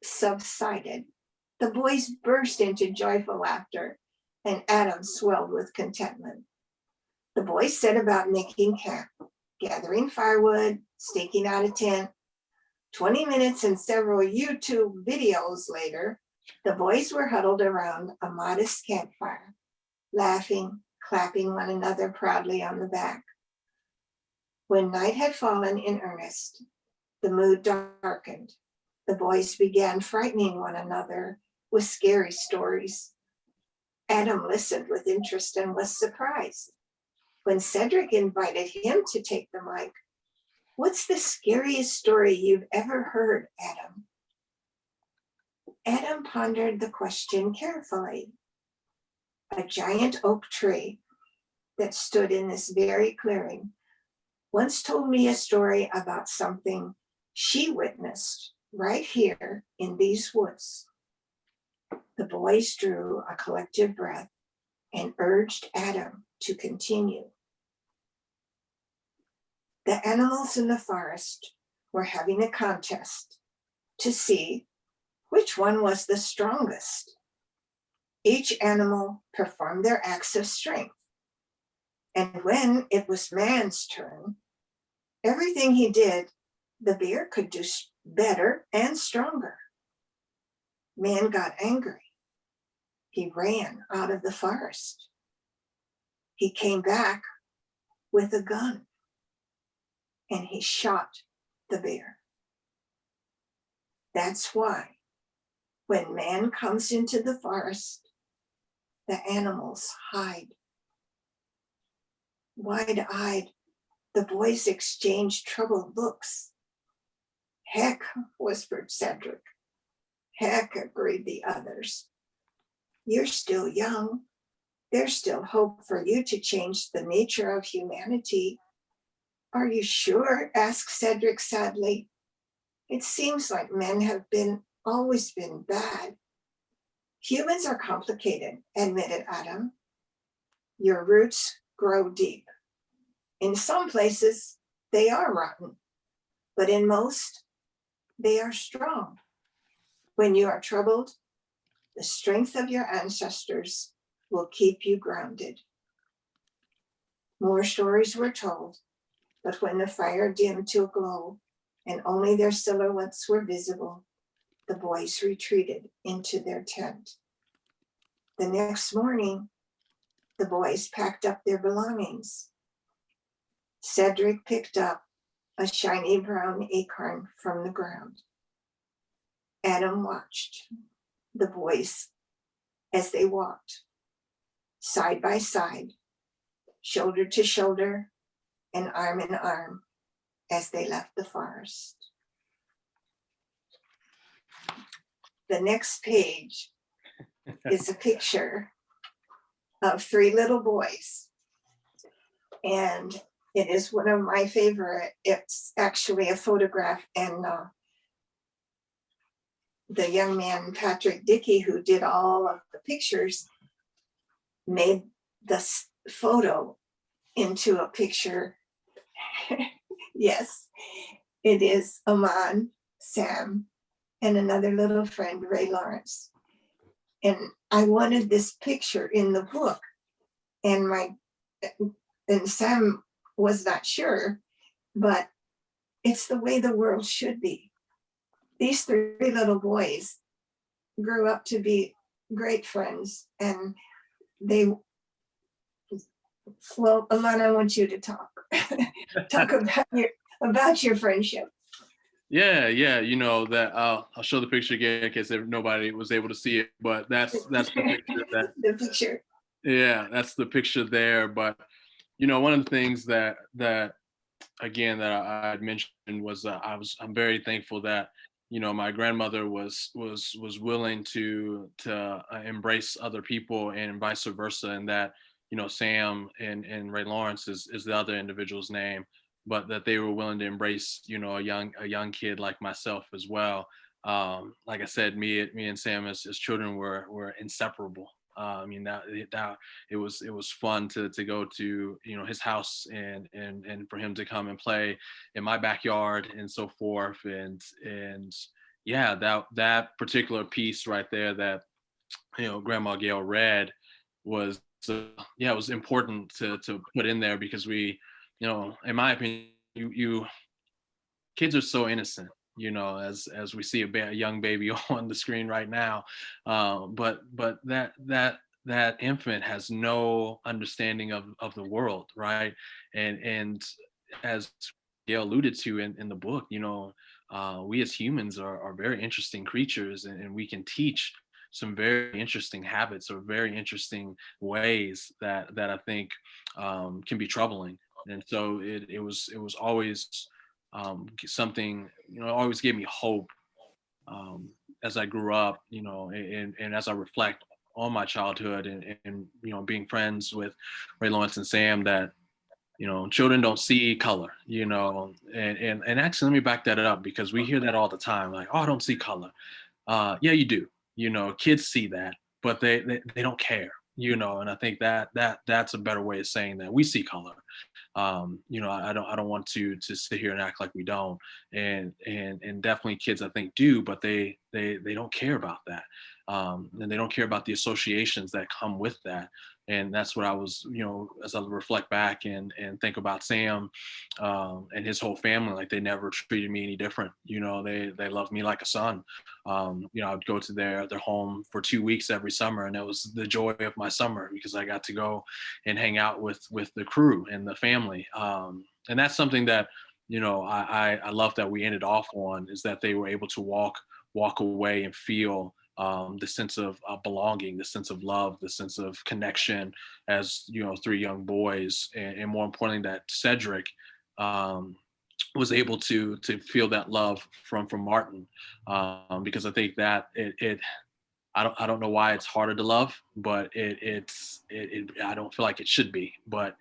subsided. The boys burst into joyful laughter, and Adam swelled with contentment. The boys set about making camp, gathering firewood, staking out a tent. 20 minutes and several YouTube videos later, the boys were huddled around a modest campfire, laughing, clapping one another proudly on the back. When night had fallen in earnest, the mood darkened. The boys began frightening one another with scary stories. Adam listened with interest and was surprised when Cedric invited him to take the mic. "What's the scariest story you've ever heard, Adam?" Adam pondered the question carefully. A giant oak tree that stood in this very clearing once told me a story about something she witnessed right here in these woods. The boys drew a collective breath and urged Adam to continue. The animals in the forest were having a contest to see which one was the strongest. Each animal performed their acts of strength. And when it was man's turn, everything he did, the bear could do better and stronger. Man got angry. He ran out of the forest. He came back with a gun and he shot the bear. That's why when man comes into the forest, the animals hide. Wide-eyed, the boys exchanged troubled looks. Heck, whispered Cedric. Heck, agreed the others. You're still young. There's still hope for you to change the nature of humanity. Are you sure? Asked Cedric sadly. It seems like men have always been bad. Humans are complicated, admitted Adam. Your roots grow deep. In some places, they are rotten, but in most, they are strong. When you are troubled, the strength of your ancestors will keep you grounded. More stories were told, but when the fire dimmed to a glow and only their silhouettes were visible, the boys retreated into their tent. The next morning, the boys packed up their belongings. Cedric picked up a shiny brown acorn from the ground. Adam watched the boys as they walked, side by side, shoulder to shoulder, and arm in arm as they left the forest. The next page is a picture of three little boys. And it is one of my favorite. It's actually a photograph, and the young man, Patrick Dickey, who did all of the pictures, made this photo into a picture. Yes, it is Amand, Sam, and another little friend, Ray Lawrence. And I wanted this picture in the book, and Sam was not sure, but it's the way the world should be. These three little boys grew up to be great friends, and well, Alana, I want you to talk about your friendship. Yeah, you know that I'll show the picture again in case nobody was able to see it, but that's the picture the picture. Yeah, that's the picture there. But you know, one of the things that again that I had mentioned was I'm very thankful that you know my grandmother was willing to embrace other people and vice versa, and that you know Sam and Ray Lawrence is the other individual's name, but that they were willing to embrace you know a young kid like myself as well. Like I said, me and Sam as children were inseparable. I mean that it was fun to go to you know his house and for him to come and play in my backyard and so forth, and yeah, that particular piece right there that you know Grandma Gail read was yeah, it was important to put in there because we you know in my opinion you kids are so innocent, you know, as we see a young baby on the screen right now, but that infant has no understanding of the world, right? And as Gail alluded to in the book, you know, we as humans are very interesting creatures, and we can teach some very interesting habits or very interesting ways that I think can be troubling. And so it was always something you know always gave me hope as I grew up, you know, and as I reflect on my childhood and you know being friends with Ray Lawrence and Sam, that you know children don't see color, you know, and actually let me back that up because we hear that all the time, like, oh, I don't see color. Yeah, you do. You know, kids see that, but they don't care, you know, and I think that's a better way of saying that we see color. You know, I don't want to sit here and act like we don't, and definitely kids I think do, but they don't care about that. and they don't care about the associations that come with that. And that's what I was, as I reflect back and think about Sam and his whole family, like they never treated me any different. They loved me like a son. I'd go to their home for 2 weeks every summer, and it was the joy of my summer because I got to go and hang out with the crew and the family. And that's something that, I love that we ended off on, is that they were able to walk away and feel the sense of belonging, the sense of love, the sense of connection as, 3 young boys. And more importantly, that Cedric was able to feel that love from Martin, because I think that I don't know why it's harder to love, but I don't feel like it should be. But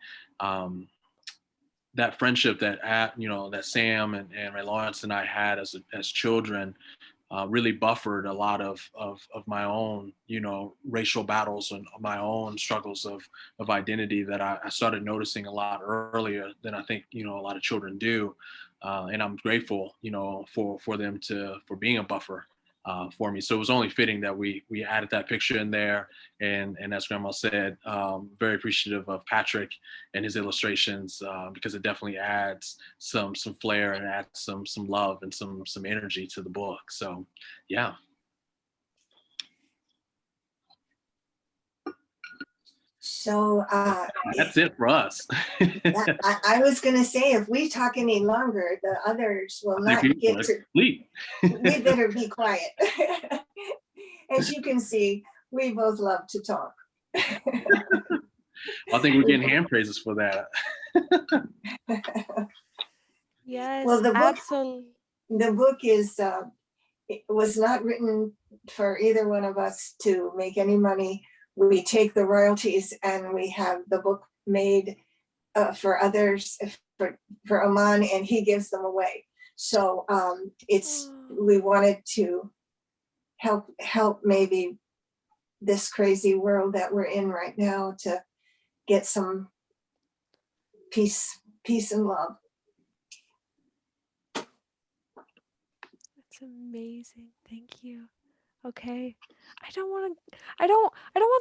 that friendship that Sam and Ray Lawrence and I had as children really buffered a lot of my own, racial battles and my own struggles of identity that I started noticing a lot earlier than I think, a lot of children do. And I'm grateful, for them for being a buffer for me. So it was only fitting that we added that picture in there. And as Grandma said, very appreciative of Patrick and his illustrations, because it definitely adds some flair and adds some love and some energy to the book. So yeah. So that's it for us. I was going to say, if we talk any longer, the others will not get to. We better be quiet. As you can see, we both love to talk. I think we're getting hand praises for that. Yes, well, absolutely. The book is it was not written for either one of us to make any money. We take the royalties and we have the book made for others, for Amand, and he gives them away. So we wanted to help maybe this crazy world that we're in right now to get some peace and love. That's amazing. Thank you. Okay. I don't want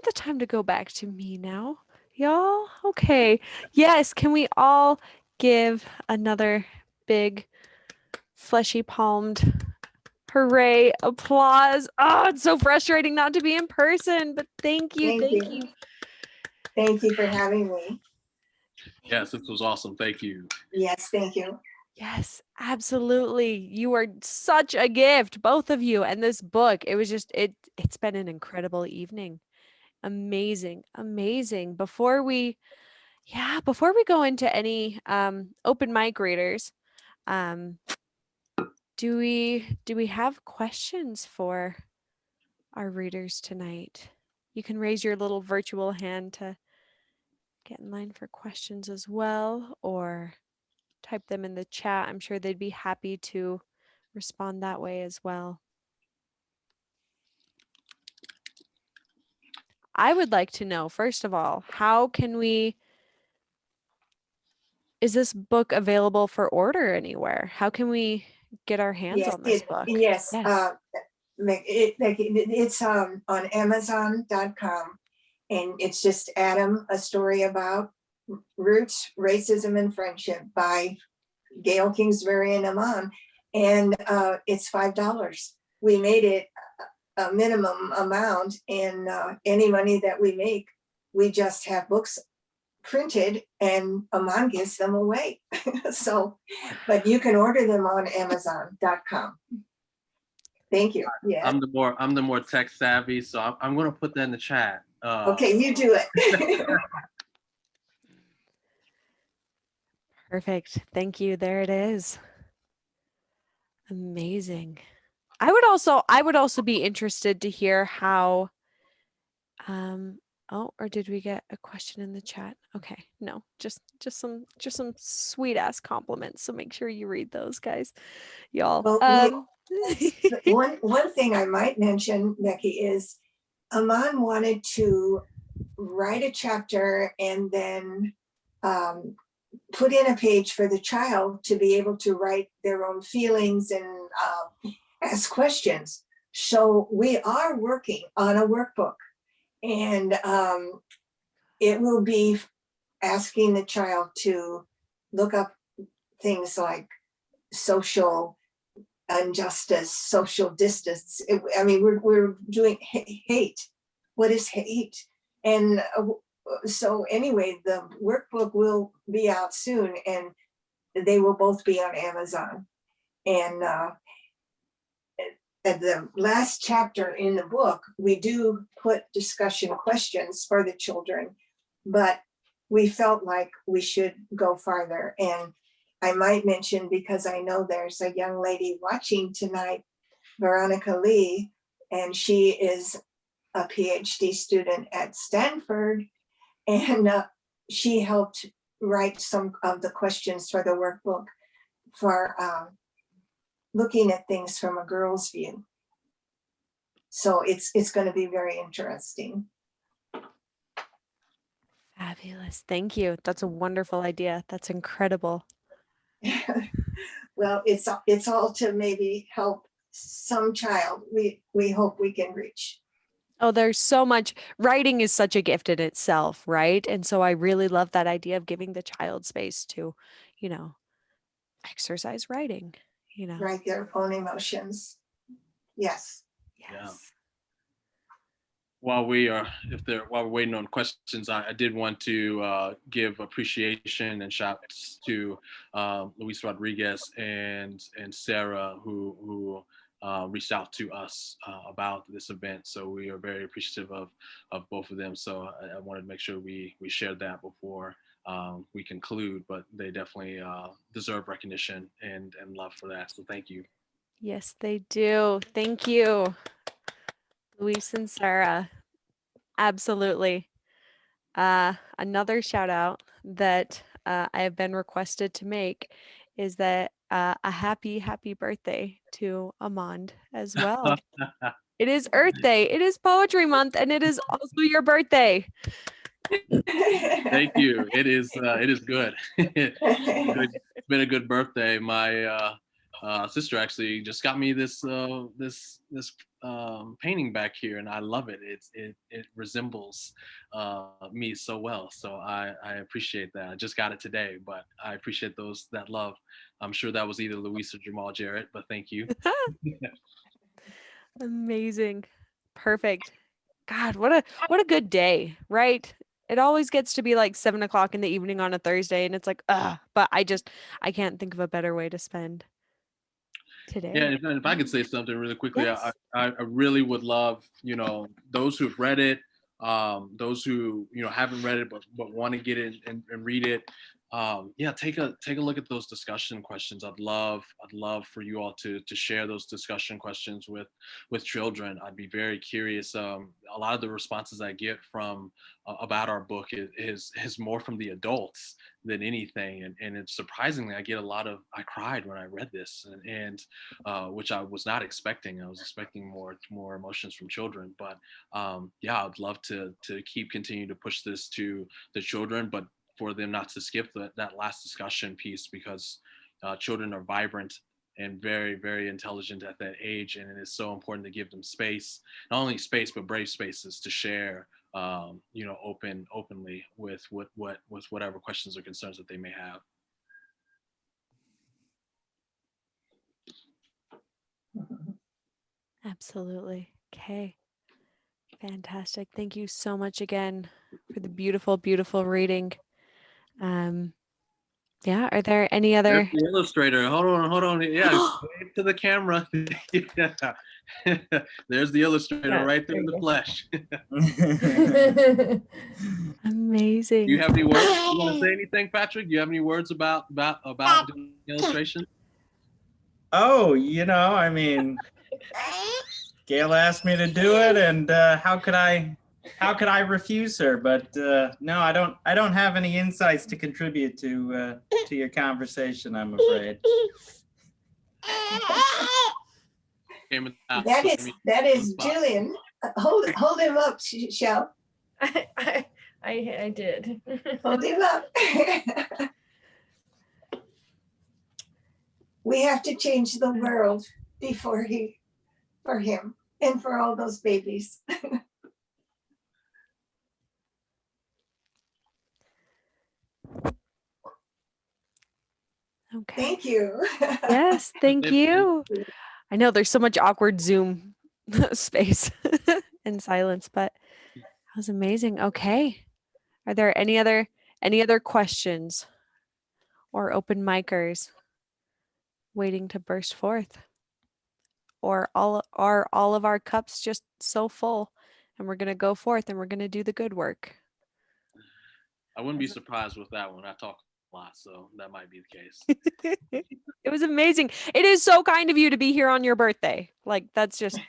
the time to go back to me now. Y'all? Okay. Yes, can we all give another big fleshy palmed hooray applause? Oh, it's so frustrating not to be in person, but thank you. Thank you for having me. Yes, this was awesome. Thank you. Yes, thank you. Yes, absolutely. You are such a gift, both of you. And this book, it was just, it's been an incredible evening. Amazing. Before we go into any open mic readers, do we have questions for our readers tonight? You can raise your little virtual hand to get in line for questions as well, or type them in the chat. I'm sure they'd be happy to respond that way as well. I would like to know, first of all, is this book available for order anywhere? How can we get our hands on this book? Yes. It's on Amazon.com, and it's just Adam, A Story About Roots, Racism, and Friendship by Gail Kingsbury and Amand, and it's $5. We made it a minimum amount, and any money that we make, we just have books printed and Amand gives them away. So, but you can order them on Amazon.com. Thank you. Yeah. I'm the more tech savvy, so I'm going to put that in the chat. Okay, you do it. Perfect. Thank you. There it is. Amazing. I would also be interested to hear how or did we get a question in the chat? Okay, no, just some sweet ass compliments. So make sure you read those, guys, y'all. Well, one thing I might mention, Becky, is Amand wanted to write a chapter and then put in a page for the child to be able to write their own feelings and ask questions. So we are working on a workbook, and it will be asking the child to look up things like social injustice, social distance. I mean, we're doing hate. What is hate? And so anyway, the workbook will be out soon, and they will both be on Amazon. And at the last chapter in the book, we do put discussion questions for the children, but we felt like we should go farther. And I might mention, because I know there's a young lady watching tonight, Veronica Lee, and she is a PhD student at Stanford, and she helped write some of the questions for the workbook for looking at things from a girl's view. So it's going to be very interesting. Fabulous. Thank you. That's a wonderful idea. That's incredible. Well, it's all to maybe help some child we hope we can reach. Oh, there's so much. Writing is such a gift in itself, right? And so I really love that idea of giving the child space to, exercise writing, Write their own emotions. Yes. Yes. While we're waiting on questions, I did want to give appreciation and shouts to Luis Rodriguez and Sarah who reached out to us about this event. So we are very appreciative of both of them. So I wanted to make sure we shared that before we conclude, but they definitely deserve recognition and love for that. So thank you. Yes, they do. Thank you, Luis and Sarah. Absolutely. Another shout out that I have been requested to make is that a happy birthday to Amand as well. It is Earth Day, it is Poetry Month, and it is also your birthday. Thank you. It is good. It's been a good birthday. My sister actually just got me this painting back here, and I love it. It resembles me so well. So I appreciate that. I just got it today, but I appreciate that love. I'm sure that was either Luis or Jamal Jarrett, but thank you. Amazing. Perfect. God, what a good day, right? It always gets to be like 7:00 in the evening on a Thursday, and it's like, but I can't think of a better way to spend today. Yeah, if I could say something really quickly, Yes. I really would love, those who've read it, those who, haven't read it but want to get it and read it. Take a look at those discussion questions. I'd love for you all to share those discussion questions with children. I'd be very curious. A lot of the responses I get from about our book is more from the adults than anything, and it's surprisingly I get a lot of I cried when I read this, and which I was not expecting. I was expecting more emotions from children, but I'd love to keep continuing to push this to the children, but for them not to skip that last discussion piece, because children are vibrant and very, very intelligent at that age, and it is so important to give them space, not only space but brave spaces to share, openly with whatever questions or concerns that they may have. Absolutely. Okay. Fantastic. Thank you so much again for the beautiful, beautiful reading. Are there any other? There's the illustrator. Hold on. Yeah, wave to the camera. Yeah. There's the illustrator right there in the flesh. Amazing. Do you have any words? You want to say anything, Patrick? Do you have any words about doing the illustration? Oh, I mean, Gail asked me to do it, and how could I refuse her? But no, I don't have any insights to contribute to your conversation, I'm afraid. That is Jillian. Hold him up, Shell. I did. Hold him up. We have to change the world for him. and for all those babies. Okay. Thank you. Yes, thank you. I know there's so much awkward Zoom space and silence, but that was amazing. Okay. Are there any other questions or open micers waiting to burst forth? Or are all of our cups just so full and we're going to go forth and we're going to do the good work? I wouldn't be surprised with that one. I talk a lot, so that might be the case. It was amazing. It is so kind of you to be here on your birthday. Like, that's just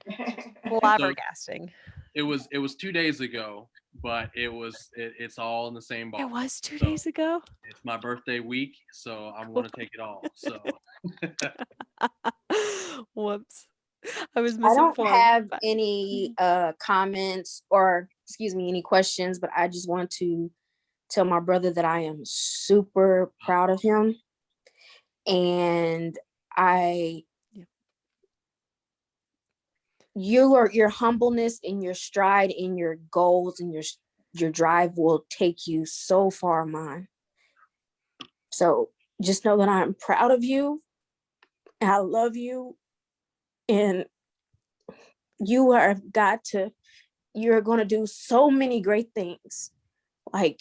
flabbergasting. It was 2 days ago, but it's all in the same ball. It was 2 days ago. It's my birthday week, so I'm going to take it all. So Whoops. I was I don't misinformed. have but- any comments or excuse me, any questions, but I just want to tell my brother that I am super proud of him. And your humbleness and your stride and your goals and your drive will take you so far, man. So just know that I'm proud of you. And I love you. And you're going to do so many great things. Like,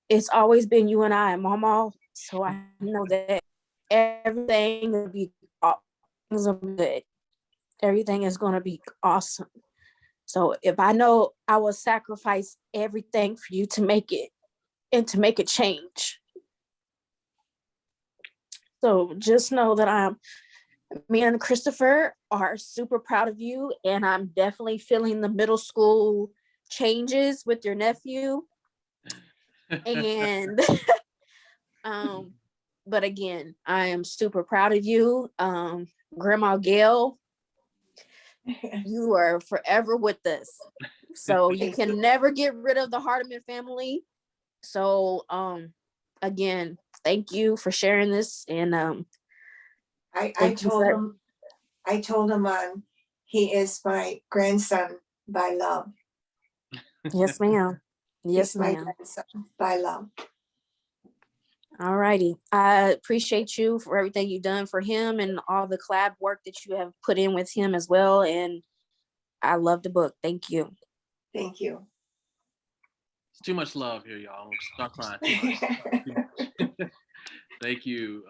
it's always been you and I and Mama. So I know that everything will be good. Everything is going to be awesome. So if I know I will sacrifice everything for you to make it and to make a change. So just know that me and Christopher are super proud of you, and I'm definitely feeling the middle school changes with your nephew. And but again, I am super proud of you. Grandma Gail, you are forever with us. So you can never get rid of the Hardiman family. So again, thank you for sharing this. And I told him he is my grandson by love. yes, ma'am. Yes, He's my ma'am. grandson by love. All righty. I appreciate you for everything you've done for him and all the collab work that you have put in with him as well. And I love the book. Thank you. Thank you. it's too much love here, y'all. I'm gonna start crying. Too much. Thank you,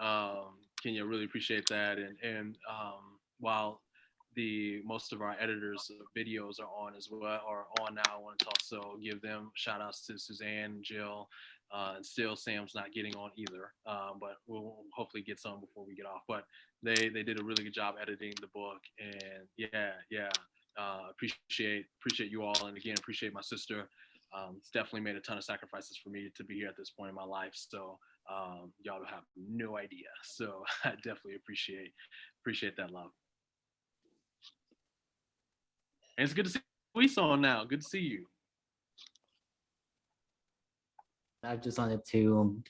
Kenya. Really appreciate that. And while most of our editors' videos are on as well, or on now, I want to also give them shout outs to Suzanne and Jill. And still Sam's not getting on either, but we'll hopefully get some before we get off. But they did a really good job editing the book, and appreciate you all, and again appreciate my sister. It's definitely made a ton of sacrifices for me to be here at this point in my life. So y'all have no idea. So I definitely appreciate that love. And it's good to see Luis on now. Good to see you. I just wanted to,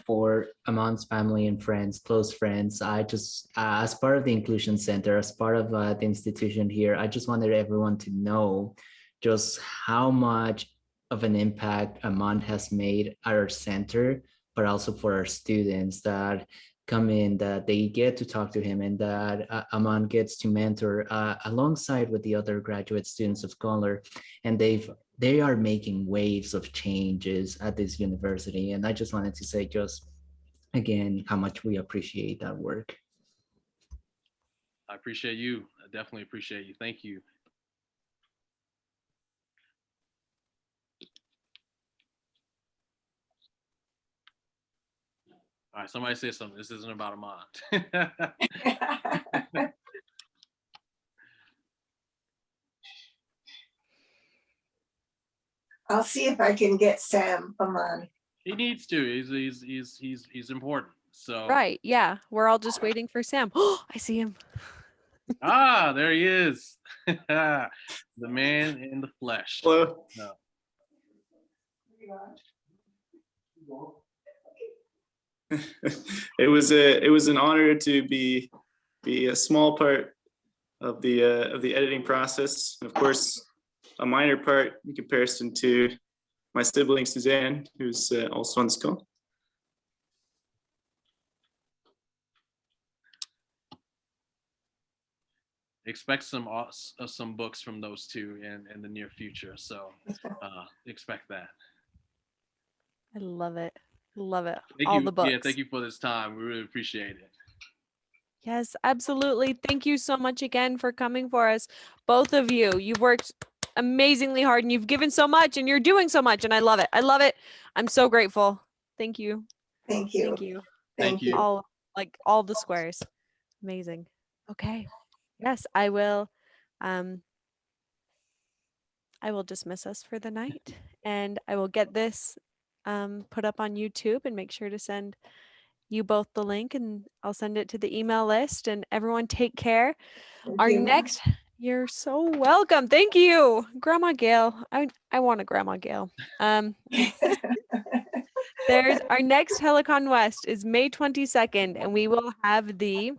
for Amand's family and friends, close friends, I just, as part of the Inclusion Center, as part of the institution here, I just wanted everyone to know just how much of an impact Amand has made at our center, but also for our students that come in, that they get to talk to him, and that Amand gets to mentor alongside with the other graduate students of color, and they are making waves of changes at this university. And I just wanted to say just again how much we appreciate that work. I appreciate you. I definitely appreciate you. Thank you. All right, somebody say something. This isn't about Amand. I'll see if I can get Sam on. He needs to. He's important. So Right. Yeah. We're all just waiting for Sam. Oh, I see him. there he is. The man in the flesh. Hello. No. It was an honor to be a small part of the editing process. And of course, a minor part in comparison to my sibling Suzanne, who's also on this call. Expect some books from those two in the near future. So expect that. I love it. Love it. Thank All you. the books. Yeah, thank you for this time. We really appreciate it. Yes, absolutely. Thank you so much again for coming for us. Both of you. You've worked amazingly hard and you've given so much and you're doing so much and I love it. I love it. I'm so grateful. Thank you. Thank you. Thank you. Thank you. All the squares. Amazing. Okay. Yes, I will dismiss us for the night and I will get this put up on YouTube and make sure to send you both the link and I'll send it to the email list and everyone take care. Thank you. You're so welcome. Thank you, Grandma Gail. I want a Grandma Gail. There's our next Helicon West is May 22nd and we will have the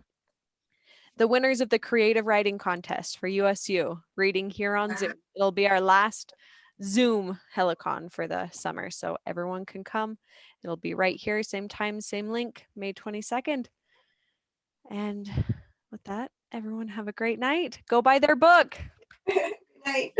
winners of the creative writing contest for USU reading here on Zoom. It'll be our last Zoom Helicon for the summer. So everyone can come. It'll be right here, same time, same link, May 22nd. And with that, everyone have a great night. Go buy their book. Good night.